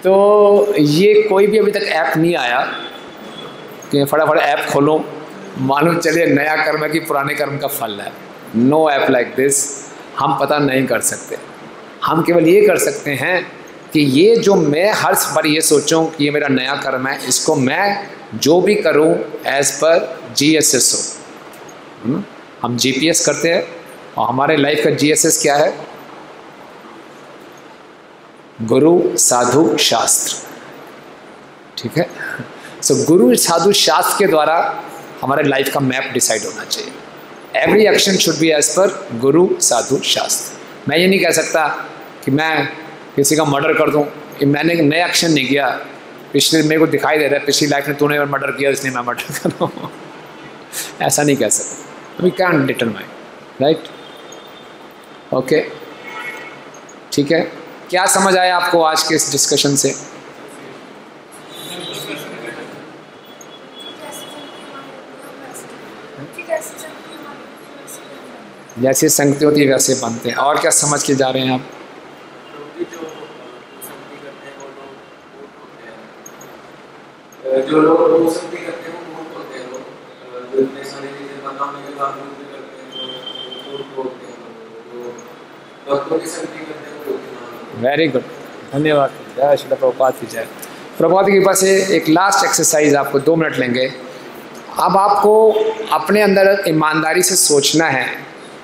तो ये कोई भी अभी तक ऐप नहीं आया कि फटाफट ऐप खोलो मालूम चलिए नया कर्म है कि पुराने कर्म का फल है। नो ऐप लाइक दिस, हम पता नहीं कर सकते। हम केवल ये कर सकते हैं कि ये जो मैं हर बार ये सोचूं कि ये मेरा नया कर्म है, इसको मैं जो भी करूं एज पर GSS हो। हम GPS करते हैं और हमारे लाइफ का GSS क्या है? गुरु साधु शास्त्र। ठीक है। सो गुरु साधु शास्त्र के द्वारा हमारे लाइफ का मैप डिसाइड होना चाहिए। Every action should be as per guru साधु शास्त्र। मैं ये नहीं कह सकता कि मैं किसी का मर्डर कर दूं, मैंने नया एक्शन नहीं किया, पिछले मेरे को दिखाई दे रहा है पिछली लाइफ में तूने मर्डर किया इसलिए मैं मर्डर कर रहा हूँ। ऐसा नहीं कह सकता। We can determine, right? Okay, ठीक है। क्या समझ आया आपको आज के इस डिस्कशन से? जैसे संगति होती है वैसे बनते हैं। और क्या समझ के जा रहे हैं आप? जो लोग वो संगति करते हैं वो मूर्ख होते हैं। लोग जो इतने सारी चीजें पता होने के बाद भी करते हैं वो मूर्ख होते हैं। तो भक्तों की संगति करते हैं वो। वेरी गुड, धन्यवाद। जय श्री प्रभुपाद की जय। प्रभुपाद की कृपा से एक लास्ट एक्सरसाइज आपको 2 मिनट लेंगे। अब आपको अपने अंदर ईमानदारी से सोचना है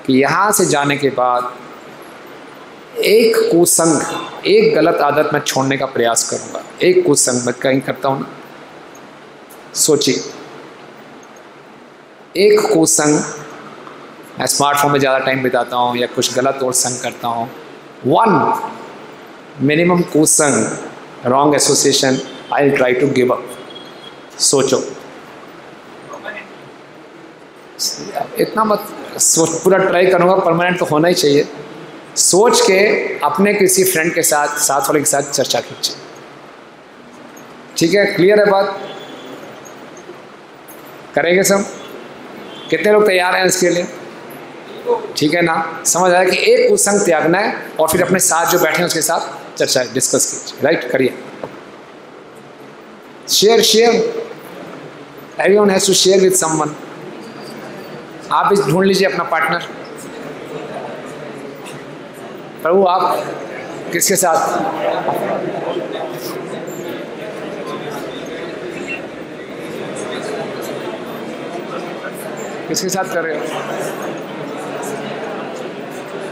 कि यहाँ से जाने के बाद एक कुसंग, एक गलत आदत मैं छोड़ने का प्रयास करूँगा। एक कुसंग मैं कहीं करता हूँ ना, सोचिए एक कुसंग, मैं स्मार्टफोन में ज़्यादा टाइम बिताता हूँ या कुछ गलत और संग करता हूँ। 1 मिनिमम कुसंग, wrong association I will try to give up. सोचो, इतना मत सोच, पूरा ट्राई करूँगा, परमानेंट तो होना ही चाहिए। सोच के अपने किसी फ्रेंड के साथ, साथ वाले के साथ चर्चा कीजिए। ठीक है, क्लियर है बात? करेंगे सब? कितने लोग तैयार हैं इसके लिए? ठीक है ना? समझ आया कि एक कुसंग त्यागना है और फिर अपने साथ जो बैठे हैं उसके साथ चर्चा डिस्कस कीजिए। राइट, करिए। Share everyone has to share with someone. आप भी ढूंढ लीजिए अपना पार्टनर। प्रभु आप किसके साथ? किसके साथ कर रहे हो?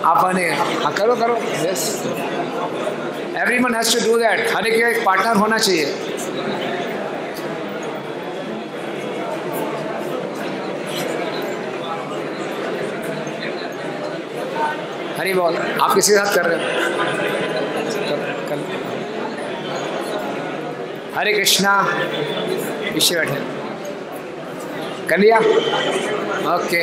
आप बने? हाँ, करो। Yes, everyone has to do that. हर एक का एक पार्टनर होना चाहिए। हरी बोल। आप किसके साथ कर रहे हो? कल हरे कृष्णा, पीछे बैठे कर लिया। ओके,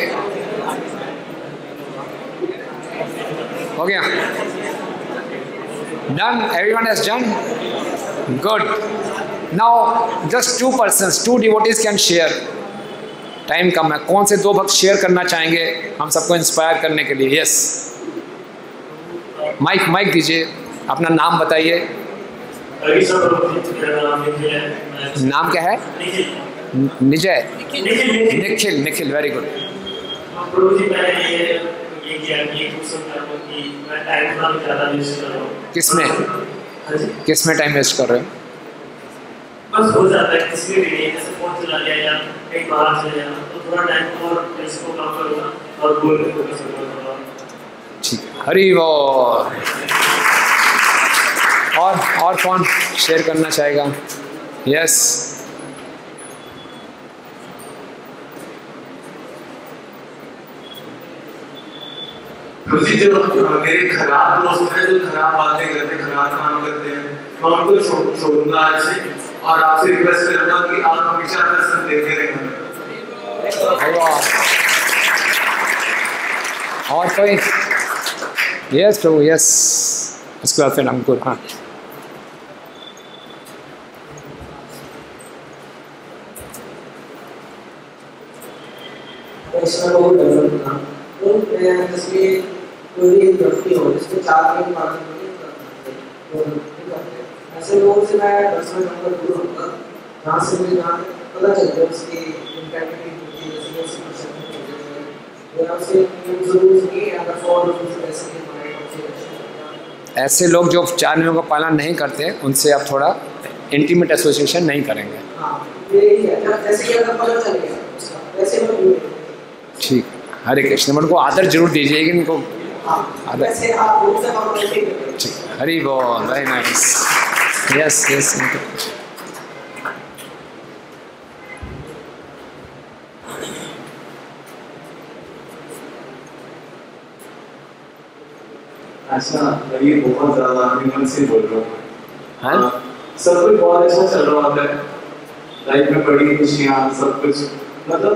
हो गया? Done? Everyone has done? Good. Now just 2 persons, 2 devotees can share. Time कम है। कौन से 2 भक्त शेयर करना चाहेंगे हम सबको इंस्पायर करने के लिए? यस, माइक दीजिए, अपना नाम बताइए। नाम क्या है? निजय। Nikhil, very good. किसमें टाइम वेस्ट कर रहे हो? बस हो जाता है किसी भी लिए, जैसे फोन चला लिया या कहीं बाहर चले जाना, तो थोड़ा टाइम और इसको कम करूँगा और गोल पे फोकस करूँगा। ठीक, हरी बोल। और कौन शेयर करना चाहेगा? यस, मुझे जो मेरे खराब दोस्त हैं जो खराब बातें करते हैं, खराब काम करते हैं, मैं उनको छोड़ूंगा आज से और आपसे रिक्वेस्ट करूंगा कि आप हमेशा दर्शन देते रहें। और कोई? यस प्रभु, यस। उसके बाद फिर अंकुर। हाँ, ऐसे लोगों से मैं पर्सनल नंबर दूर होगा, जहाँ से मुझे जहाँ पता चलता है उसकी इंटेग्रिटी होती है, ऐसे पर्सन होते हैं, उससे ज़रूर नहीं है अगर फॉर ऐसे नहीं हमारे। ऐसे लोग जो 4 नियमों का पालन नहीं करते उनसे आप थोड़ा इंटीमेट एसोसिएशन नहीं करेंगे। हाँ, यही है। जैसे कि अगर पता चल गया उसका, वैसे मैं ठीक। हरे कृष्ण। मन को आदर जरूर दीजिएगा इनको। आदर। ठीक। हरि बोल। Very nice. Yes yes. अच्छा, ये बहुत ज़्यादा मन से बोल रहा हूँ। हाँ? सब कुछ बहुत अच्छा चल रहा होता है, लाइफ में बड़ी खुशियाँ, सब कुछ मतलब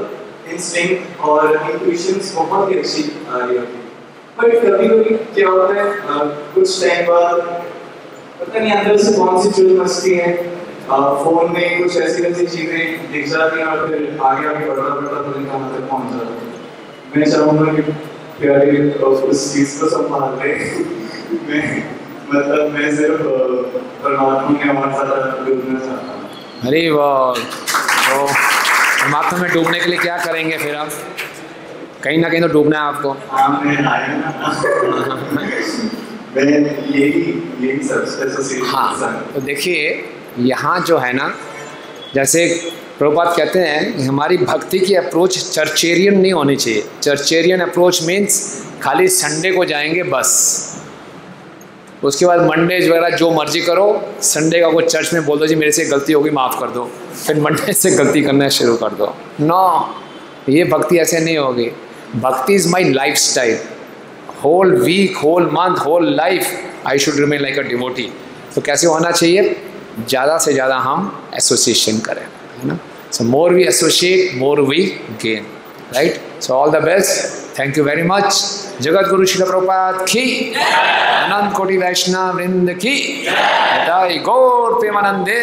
इंस्टिंक्ट और इंट्यूशंस बहुत ही अच्छी आ रही होती है। पर कभी-कभी क्या होता है, कुछ टाइम बाद पता नहीं अंदर से कौन सी चीज़ मस्ती है, फोन में कुछ ऐसी चीजें दिख जाती हैं और फिर आगे बढ़ता तो कहाँ तक पहुँच जाता है। मैं चाहूँगा कि प्यारे उस चीज़ को संभाल ले। मैं सिर्फ परमात्मा के हमारे साथ डूबना चाहता हूँ। अरे वाह। तो परमात्मा में डूबने के लिए क्या करेंगे फिर आप? कहीं ना कहीं तो डूबना है आपको। हाँ, मैं यही सबसे हाँ, तो देखिए यहाँ जो है ना, जैसे प्रभुपाद कहते हैं कि हमारी भक्ति की अप्रोच चर्चेरियन नहीं होनी चाहिए। चर्चेरियन अप्रोच मीन्स खाली संडे को जाएंगे बस, उसके बाद मंडे वगैरह जो मर्जी करो, संडे का कोई चर्च में बोल दो जी मेरे से गलती होगी माफ़ कर दो, फिर मंडे से गलती करना शुरू कर दो। नो, ये भक्ति ऐसे नहीं होगी। Bhakti is my lifestyle. Whole week, whole month, whole life I should remain like a devotee. तो कैसे होना चाहिए? ज़्यादा से ज़्यादा हम एसोसिएशन करें, है ना। So more we associate, more we gain, right. So all the best, thank you very much. Jagat Guru Srila Prabhupada की, अनंत कोटि वैष्णव वृंद की, गौर प्रेमानंदे।